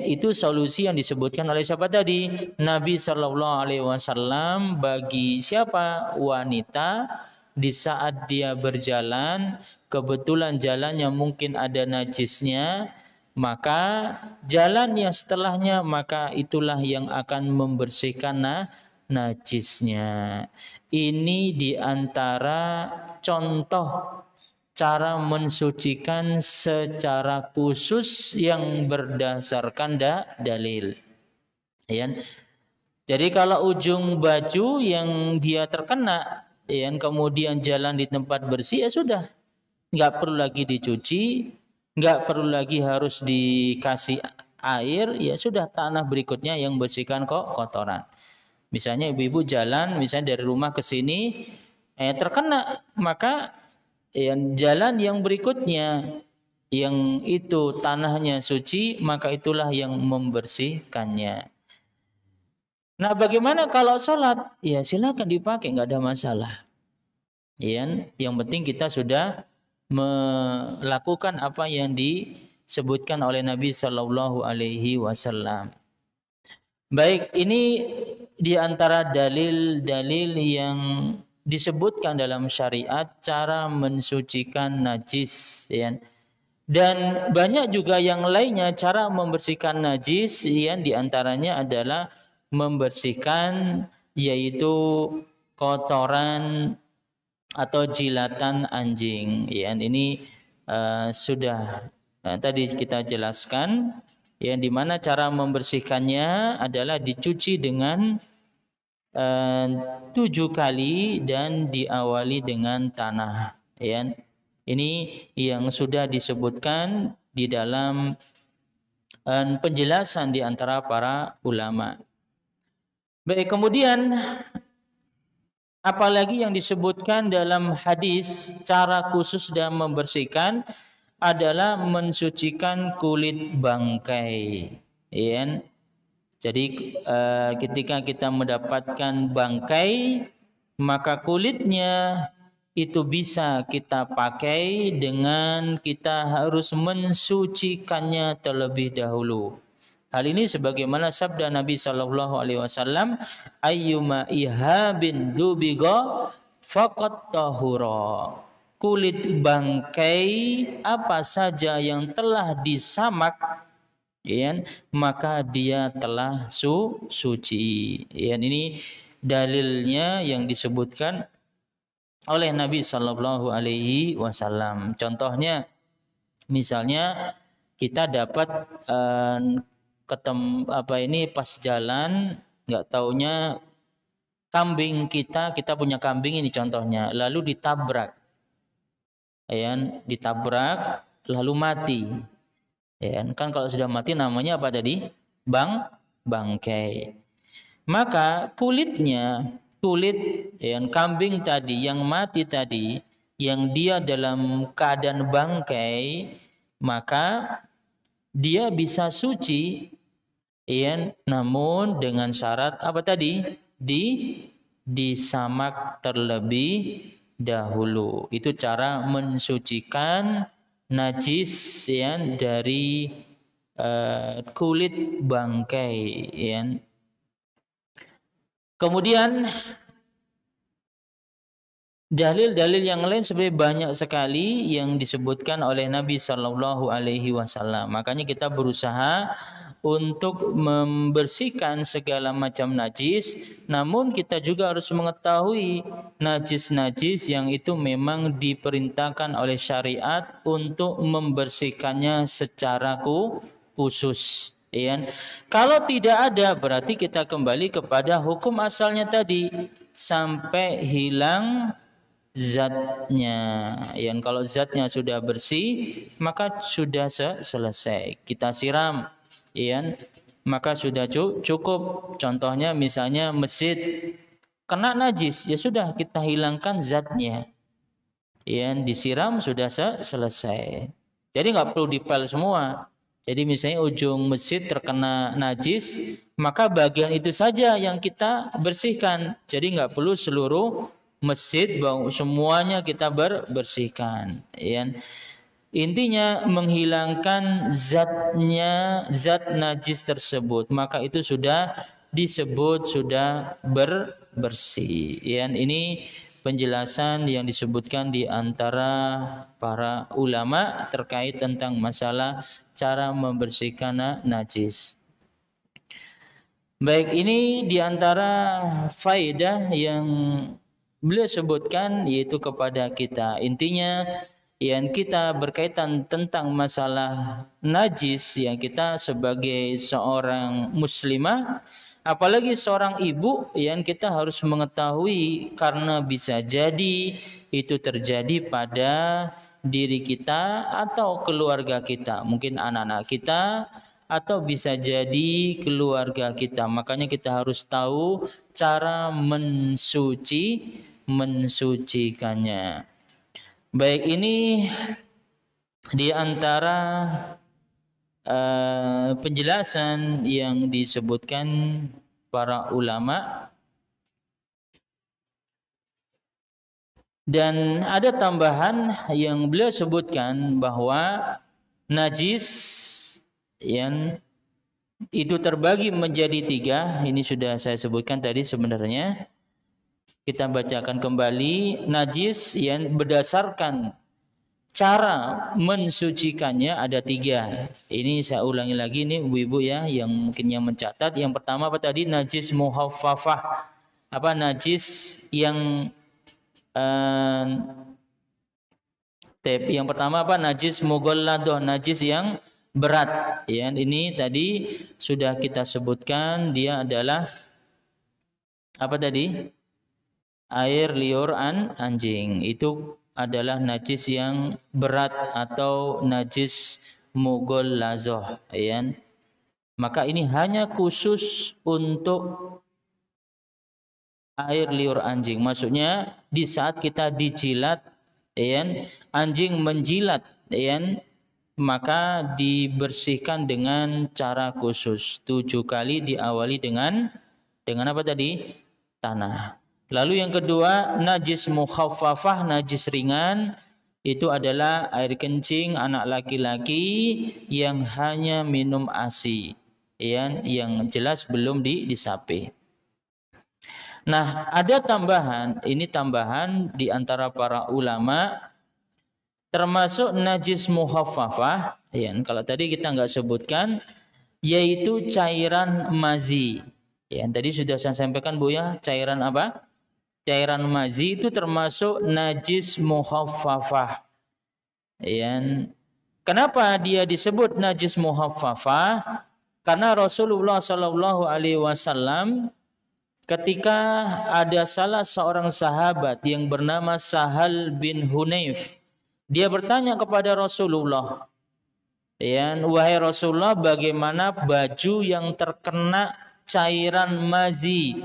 itu solusi yang disebutkan oleh siapa tadi? Nabi Shallallahu Alaihi Wasallam bagi siapa? Wanita di saat dia berjalan, kebetulan jalannya mungkin ada najisnya, maka jalan yang setelahnya, maka itulah yang akan membersihkan najisnya. Ini diantara contoh cara mensucikan secara khusus yang berdasarkan dalil. Jadi kalau ujung baju yang dia terkena, kemudian jalan di tempat bersih, ya sudah, nggak perlu lagi dicuci, nggak perlu lagi harus dikasih air, ya sudah, tanah berikutnya yang bersihkan kotoran. Misalnya ibu-ibu jalan, misalnya dari rumah ke sini, terkena, maka jalan yang berikutnya yang itu tanahnya suci, maka itulah yang membersihkannya. Nah, bagaimana kalau sholat? Ya silakan dipakai, nggak ada masalah. Ya, yang penting kita sudah melakukan apa yang disebutkan oleh Nabi Shallallahu Alaihi Wasallam. Baik, ini di antara dalil-dalil yang disebutkan dalam syariat cara mensucikan najis, ya. Dan banyak juga yang lainnya cara membersihkan najis, yang di antaranya adalah membersihkan yaitu kotoran atau jilatan anjing. Ya, ini sudah tadi kita jelaskan. Yang dimana cara membersihkannya adalah dicuci dengan 7 kali dan diawali dengan tanah. Ya. Ini yang sudah disebutkan di dalam penjelasan di antara para ulama. Baik, kemudian apalagi yang disebutkan dalam hadis cara khusus dan membersihkan adalah mensucikan kulit bangkai. Ya. Jadi ketika kita mendapatkan bangkai, maka kulitnya itu bisa kita pakai dengan kita harus mensucikannya terlebih dahulu. Hal ini sebagaimana sabda Nabi Shallallahu Alaihi Wasallam, ayyuma ihabin dubigo faqat tahura. Kulit bangkai apa saja yang telah disamak, ya, maka dia telah suci. Ya, ini dalilnya yang disebutkan oleh Nabi Shallallahu Alaihi Wasallam. Contohnya, misalnya kita dapat pas jalan nggak taunya kambing kita punya kambing ini contohnya, lalu ditabrak, ya, ditabrak lalu mati. Ya, kan kalau sudah mati namanya apa tadi? Bangkai. Maka kulit ya, kambing tadi yang mati tadi, yang dia dalam keadaan bangkai, maka dia bisa suci, ya, namun dengan syarat apa tadi? Disamak terlebih dahulu. Itu cara mensucikan najis, ya, dari kulit bangkai, ya. Kemudian dalil-dalil yang lain sebenarnya banyak sekali yang disebutkan oleh Nabi Shallallahu Alaihi Wasallam. Makanya kita berusaha untuk membersihkan segala macam najis, namun kita juga harus mengetahui najis-najis yang itu memang diperintahkan oleh syariat untuk membersihkannya secara khusus. Ya. Kalau tidak ada, berarti kita kembali kepada hukum asalnya tadi sampai hilang zatnya. Ya, kalau zatnya sudah bersih, maka sudah selesai. Kita siram, ya, maka sudah cukup. Contohnya misalnya masjid kena najis, ya sudah kita hilangkan zatnya. Ya, disiram sudah selesai. Jadi nggak perlu dipel semua. Jadi misalnya ujung masjid terkena najis, maka bagian itu saja yang kita bersihkan. Jadi nggak perlu seluruh masjid, semuanya kita bersihkan. Ya. Intinya menghilangkan zat najis tersebut, maka itu sudah disebut sudah bersih. Ya. Ini penjelasan yang disebutkan di antara para ulama terkait tentang masalah cara membersihkan najis. Baik, ini di antara faedah yang beliau sebutkan yaitu kepada kita. Intinya yang kita berkaitan tentang masalah najis, yang kita sebagai seorang muslimah, apalagi seorang ibu, yang kita harus mengetahui karena bisa jadi itu terjadi pada diri kita atau keluarga kita, mungkin anak-anak kita atau bisa jadi keluarga kita. Makanya kita harus tahu cara mensucikannya. Baik, ini di antara penjelasan yang disebutkan para ulama. Dan ada tambahan yang beliau sebutkan bahwa najis yang itu terbagi menjadi 3. Ini sudah saya sebutkan tadi sebenarnya. Kita bacakan kembali. Najis yang berdasarkan cara mensucikannya ada 3. Ini saya ulangi lagi nih ibu-ibu ya, yang mungkin yang mencatat. Yang pertama apa tadi? Najis muhaffafah. Apa najis yang yang pertama apa? Najis mughalladah, najis yang berat. Ya, ini tadi sudah kita sebutkan, dia adalah apa tadi? Air liur anjing. Itu adalah najis yang berat atau najis mughalladah, ya. Maka ini hanya khusus untuk air liur anjing. Maksudnya di saat kita dijilat, ya, anjing menjilat, ya, maka dibersihkan dengan cara khusus. 7 kali diawali dengan apa tadi? Tanah. Lalu yang kedua, najis mukhaffafah, najis ringan. Itu adalah air kencing anak laki-laki yang hanya minum ASI, ya, yang jelas belum disape. Nah, ada tambahan, ini tambahan di antara para ulama, termasuk najis muhaffafah, ya, kalau tadi kita nggak sebutkan, yaitu cairan mazi. Ya, tadi sudah saya sampaikan Bu ya, cairan apa? Cairan mazi itu termasuk najis muhaffafah. Ya. Kenapa dia disebut najis muhaffafah? Karena Rasulullah Shallallahu Alaihi Wasallam ketika ada salah seorang sahabat yang bernama Sahal bin Hunayf, dia bertanya kepada Rasulullah, ya, wahai Rasulullah, bagaimana baju yang terkena cairan mazi?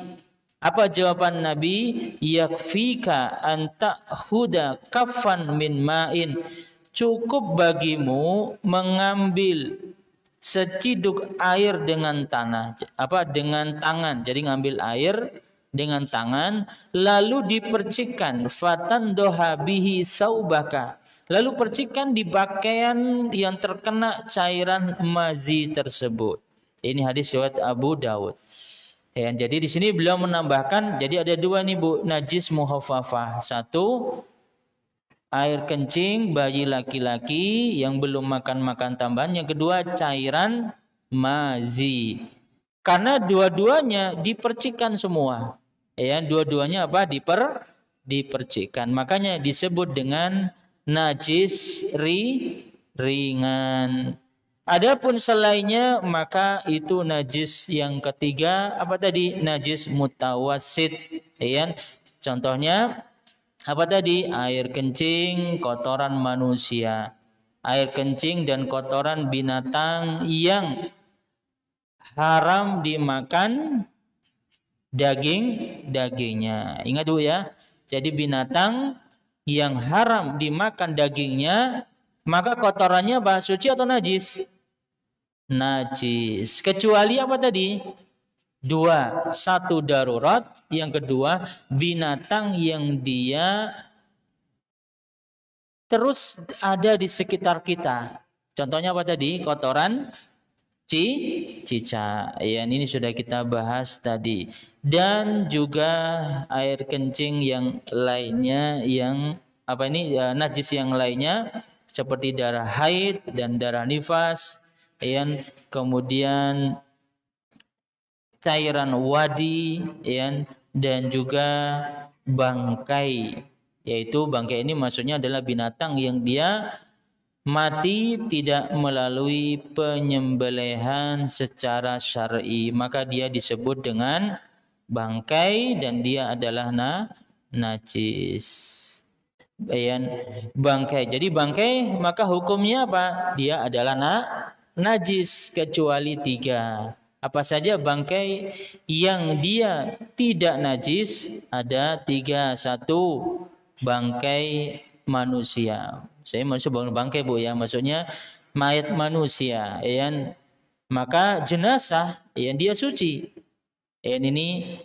Apa jawaban Nabi? Yakfika anta huda kafan min ma'in. Cukup bagimu mengambil seciduk air dengan tanah, dengan tangan. Jadi ngambil air dengan tangan, lalu dipercikkan fatan doha bihi saubaka. Lalu percikan di pakaian yang terkena cairan mazi tersebut. Ini hadis riwayat Abu Dawud. Ya, jadi di sini beliau menambahkan, jadi ada 2 nih Bu, najis muhaffafah. 1, air kencing bayi laki-laki yang belum makan tambahan. Yang kedua, cairan mazi. Karena dua-duanya dipercikan semua. Ya, dua-duanya apa? Dipercikan. Makanya disebut dengan najis ringan. Adapun selainnya maka itu najis yang ketiga, apa tadi? Najis mutawassit, ya. Contohnya apa tadi? Air kencing, kotoran manusia, air kencing dan kotoran binatang yang haram dimakan dagingnya. Ingat dulu ya. Jadi binatang yang haram dimakan dagingnya, maka kotorannya apa? Suci atau najis? Najis. Kecuali apa tadi? 2. 1 darurat, yang kedua binatang yang dia terus ada di sekitar kita. Contohnya apa tadi? Kotoran cicak. Ya, ini sudah kita bahas tadi. Dan juga air kencing yang lainnya, yang apa ini? Najis yang lainnya seperti darah haid dan darah nifas. Ya, kemudian cairan wadi, ya, dan juga bangkai. Yaitu bangkai ini maksudnya adalah binatang yang dia mati tidak melalui penyembelihan secara syar'i, maka dia disebut dengan bangkai dan dia adalah najis. Bangkai. Jadi bangkai maka hukumnya apa? Dia adalah najis kecuali 3. Apa saja bangkai yang dia tidak najis? Ada 3. 1, bangkai manusia. Saya maksud bangkai Bu ya, maksudnya mayat manusia, ya. Maka jenazah yang dia suci. Ini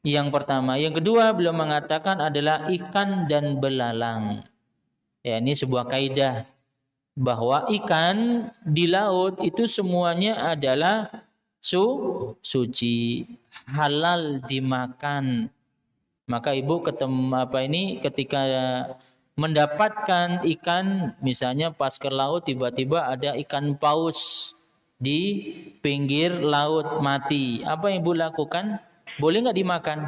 yang pertama. Yang kedua beliau mengatakan adalah ikan dan belalang. Ini sebuah kaidah bahwa ikan di laut itu semuanya adalah suci, halal dimakan. Maka ibu ketika mendapatkan ikan, misalnya pas ke laut tiba-tiba ada ikan paus di pinggir laut mati, apa yang ibu lakukan? Boleh nggak dimakan?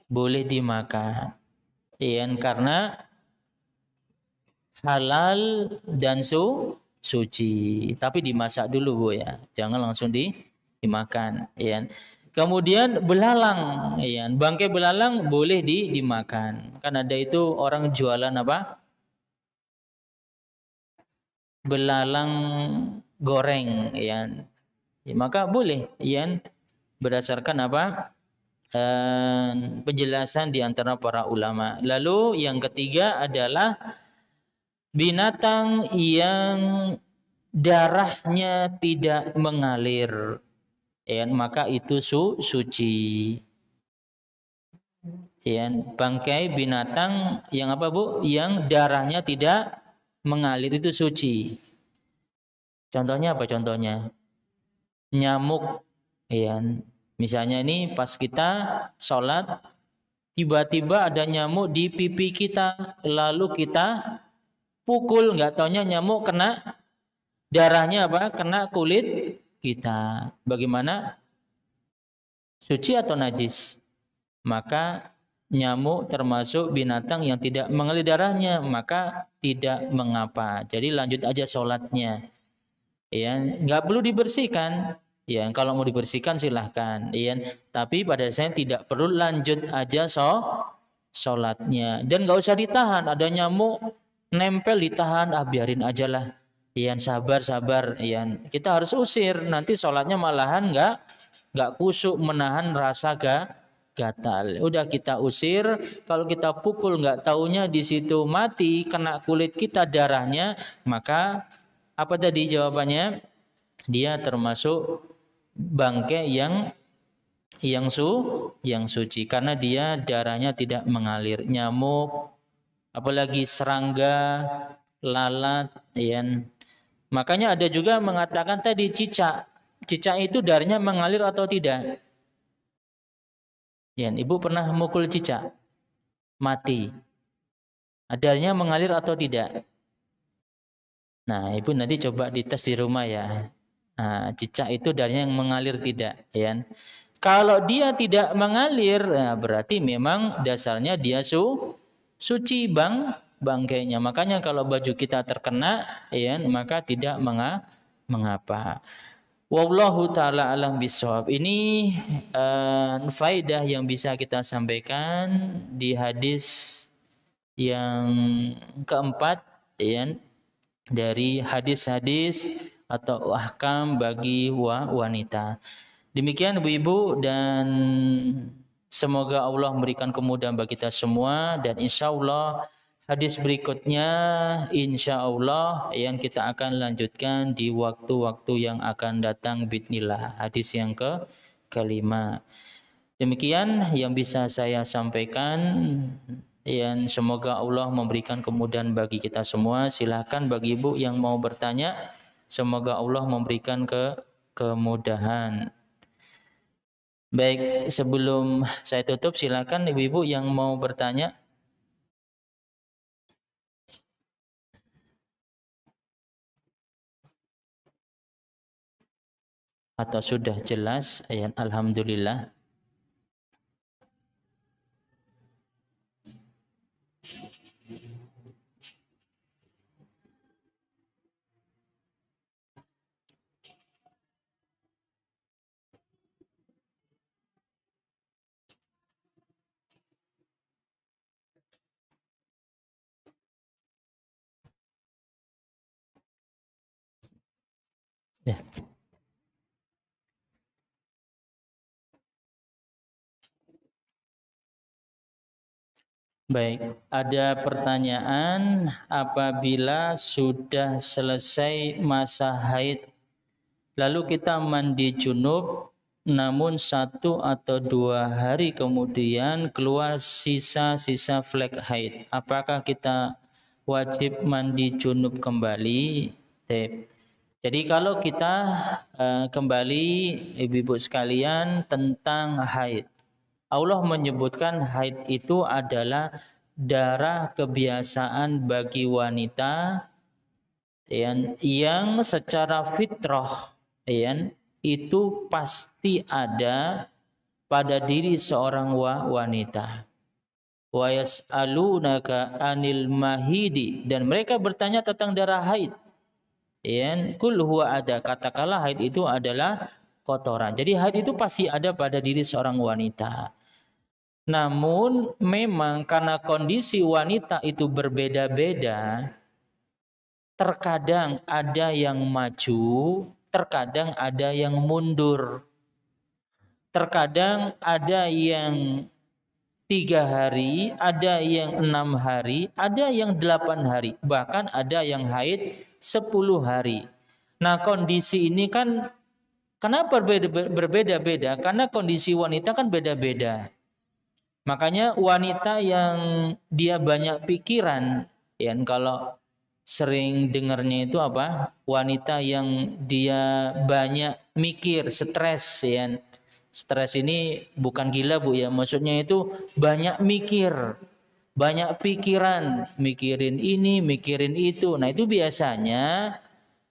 Boleh dimakan. Iya, karena halal dan suci. Tapi dimasak dulu Bu ya, jangan langsung dimakan. Ya. Kemudian belalang, ya. Bangkai belalang boleh dimakan. Kan ada itu orang jualan apa? Belalang goreng, ya. Ya, maka boleh, ya. Berdasarkan apa? Penjelasan di antara para ulama. Lalu yang ketiga adalah binatang yang darahnya tidak mengalir, ya, maka itu suci. Ya, bangkai binatang yang apa Bu? Yang darahnya tidak mengalir itu suci. Contohnya apa contohnya? Nyamuk, ya. Misalnya ini pas kita sholat, tiba-tiba ada nyamuk di pipi kita, lalu kita pukul, nggak taunya nyamuk kena darahnya apa? Kena kulit kita. Bagaimana? Suci atau najis? Maka nyamuk termasuk binatang yang tidak mengalir darahnya, maka tidak mengapa. Jadi lanjut aja sholatnya. Ya, nggak perlu dibersihkan. Ya, kalau mau dibersihkan silahkan. Ya, tapi pada saya tidak perlu, lanjut aja sholatnya. Dan nggak usah ditahan. Ada nyamuk nempel ditahan, biarin aja lah. Iyan sabar. Iyan kita harus usir, nanti sholatnya malahan nggak kusuk, menahan rasa gatal. Udah kita usir, kalau kita pukul nggak taunya di situ mati, kena kulit kita darahnya, maka apa tadi jawabannya? Dia termasuk bangkai yang suci karena dia darahnya tidak mengalir. Nyamuk, apalagi serangga, lalat, ya. Makanya ada juga mengatakan tadi cicak. Cicak itu darahnya mengalir atau tidak? Ya, ibu pernah mukul cicak? Mati. Darahnya mengalir atau tidak? Nah, ibu nanti coba dites di rumah ya. Nah, cicak itu darahnya yang mengalir tidak? Ya. Kalau dia tidak mengalir, nah berarti memang dasarnya dia suci bangkainya. Makanya kalau baju kita terkena, ya, maka tidak mengapa. Wallahu taala alam bisawab. Ini faidah yang bisa kita sampaikan di hadis yang keempat, ya, dari hadis-hadis atau ahkam bagi wanita. Demikian ibu-ibu, dan semoga Allah memberikan kemudahan bagi kita semua, dan insya Allah hadis berikutnya insya Allah yang kita akan lanjutkan di waktu-waktu yang akan datang bismillah, hadis yang kelima. Demikian yang bisa saya sampaikan, dan semoga Allah memberikan kemudahan bagi kita semua. Silahkan bagi ibu yang mau bertanya, semoga Allah memberikan kemudahan. Baik, sebelum saya tutup, silakan ibu-ibu yang mau bertanya. Atau sudah jelas? Ayat alhamdulillah. Ya. Baik, ada pertanyaan, apabila sudah selesai masa haid lalu kita mandi junub, namun 1 atau 2 hari kemudian keluar sisa-sisa flek haid, apakah kita wajib mandi junub kembali? Jadi kalau kita kembali ibu-ibu sekalian tentang haid, Allah menyebutkan haid itu adalah darah kebiasaan bagi wanita yang secara fitrah itu pasti ada pada diri seorang wanita. Wa yas'alunaka 'anil mahidi, dan mereka bertanya tentang darah haid. Kul huwa ada, katakanlah haid itu adalah kotoran. Jadi haid itu pasti ada pada diri seorang wanita. Namun memang karena kondisi wanita itu berbeda-beda, terkadang ada yang maju, terkadang ada yang mundur. Terkadang ada yang 3 hari, ada yang 6 hari, ada yang 8 hari, bahkan ada yang haid 10 hari. Nah, kondisi ini kan kenapa berbeda-beda? Karena kondisi wanita kan beda-beda. Makanya wanita yang dia banyak pikiran, kalau sering dengarnya itu apa? Wanita yang dia banyak mikir, stres, Stres ini bukan gila Bu ya, maksudnya itu banyak mikir, banyak pikiran, mikirin ini, mikirin itu. Nah itu biasanya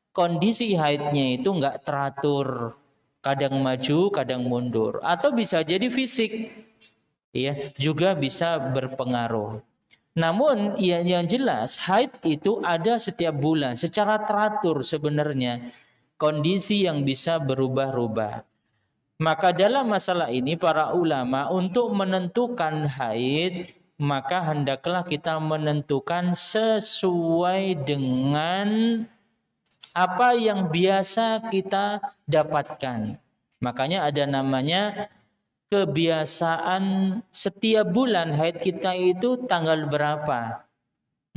kondisi haidnya itu enggak teratur, kadang maju, kadang mundur, atau bisa jadi fisik, juga bisa berpengaruh. Namun yang jelas haid itu ada setiap bulan secara teratur sebenarnya, kondisi yang bisa berubah-ubah. Maka dalam masalah ini para ulama untuk menentukan haid, maka hendaklah kita menentukan sesuai dengan apa yang biasa kita dapatkan. Makanya ada namanya kebiasaan setiap bulan haid kita itu tanggal berapa.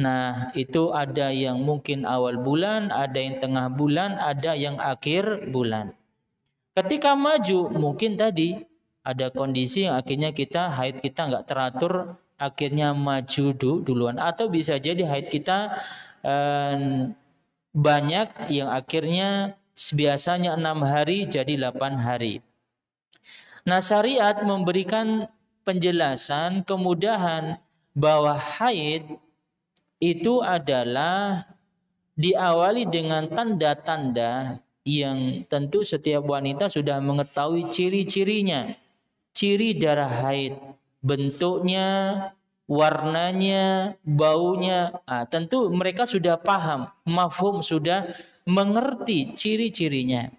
Nah, itu ada yang mungkin awal bulan, ada yang tengah bulan, ada yang akhir bulan. Ketika maju mungkin tadi ada kondisi yang akhirnya haid kita nggak teratur, akhirnya maju duluan, atau bisa jadi haid kita banyak yang akhirnya biasanya 6 hari jadi 8 hari. Nah, syariat memberikan penjelasan kemudahan bahwa haid itu adalah diawali dengan tanda-tanda yang tentu setiap wanita sudah mengetahui ciri-cirinya. Ciri darah haid, bentuknya, warnanya, baunya, tentu mereka sudah paham, mafhum, sudah mengerti ciri-cirinya.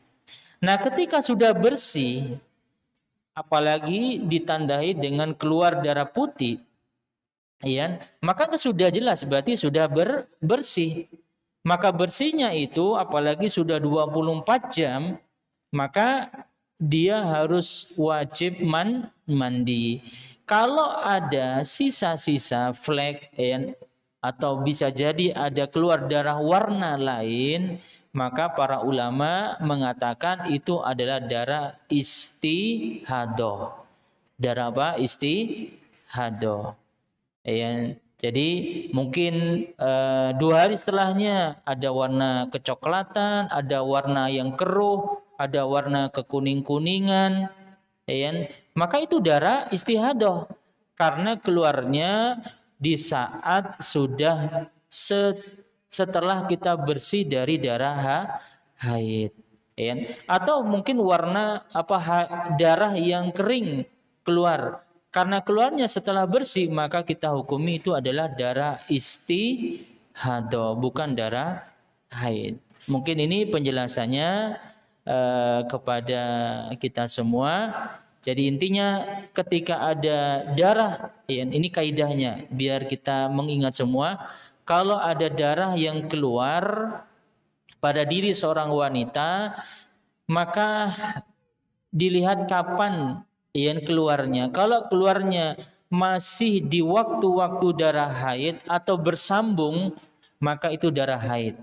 Nah, ketika sudah bersih, apalagi ditandai dengan keluar darah putih, maka sudah jelas berarti sudah bersih. Maka bersihnya itu apalagi sudah 24 jam, maka dia harus wajib mandi. Kalau ada sisa-sisa flek atau bisa jadi ada keluar darah warna lain, maka para ulama mengatakan itu adalah darah istihadah. Darah apa? Istihadah. Jadi mungkin 2 hari setelahnya ada warna kecoklatan, ada warna yang keruh, ada warna kekuning-kuningan, maka itu darah istihadah karena keluarnya di saat sudah setelah kita bersih dari darah haid, atau mungkin warna darah yang kering keluar. Karena keluarnya setelah bersih, maka kita hukumi itu adalah darah istihadah, bukan darah haid. Mungkin ini penjelasannya kepada kita semua. Jadi intinya ketika ada darah, ini kaidahnya biar kita mengingat semua. Kalau ada darah yang keluar pada diri seorang wanita, maka dilihat kapan keluarnya. Kalau keluarnya masih di waktu-waktu darah haid atau bersambung, maka itu darah haid.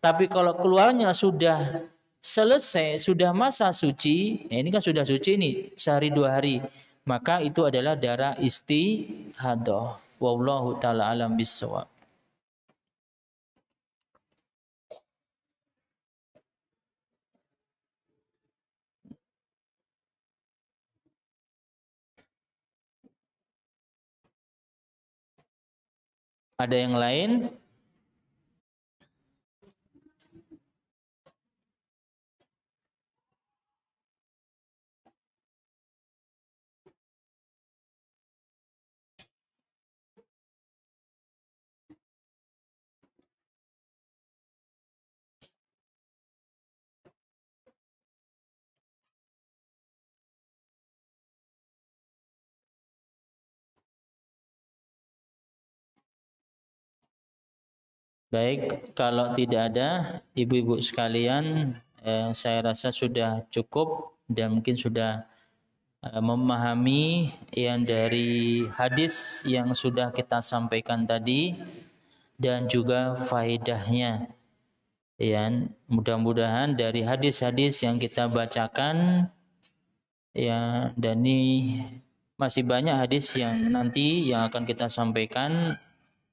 Tapi kalau keluarnya sudah selesai sudah masa suci, ini kan sudah suci nih sehari 2 hari, maka itu adalah darah istihadah. Wallahu taala alam bissawab. Ada yang lain? Baik, kalau tidak ada ibu-ibu sekalian, saya rasa sudah cukup dan mungkin sudah memahami yang dari hadis yang sudah kita sampaikan tadi dan juga faedahnya. Ya, mudah-mudahan dari hadis-hadis yang kita bacakan, ya, dan ini masih banyak hadis yang nanti yang akan kita sampaikan,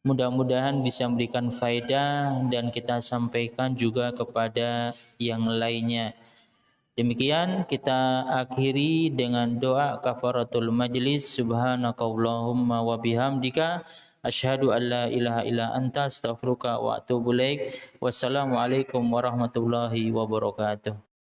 mudah-mudahan bisa memberikan faedah dan kita sampaikan juga kepada yang lainnya. Demikian kita akhiri dengan doa kafaratul majlis. Subhanakallahumma wa bihamdika asyhadu an la ilaha illa anta astaghfiruka wa atubu ilaik. Wassalamualaikum warahmatullahi wabarakatuh.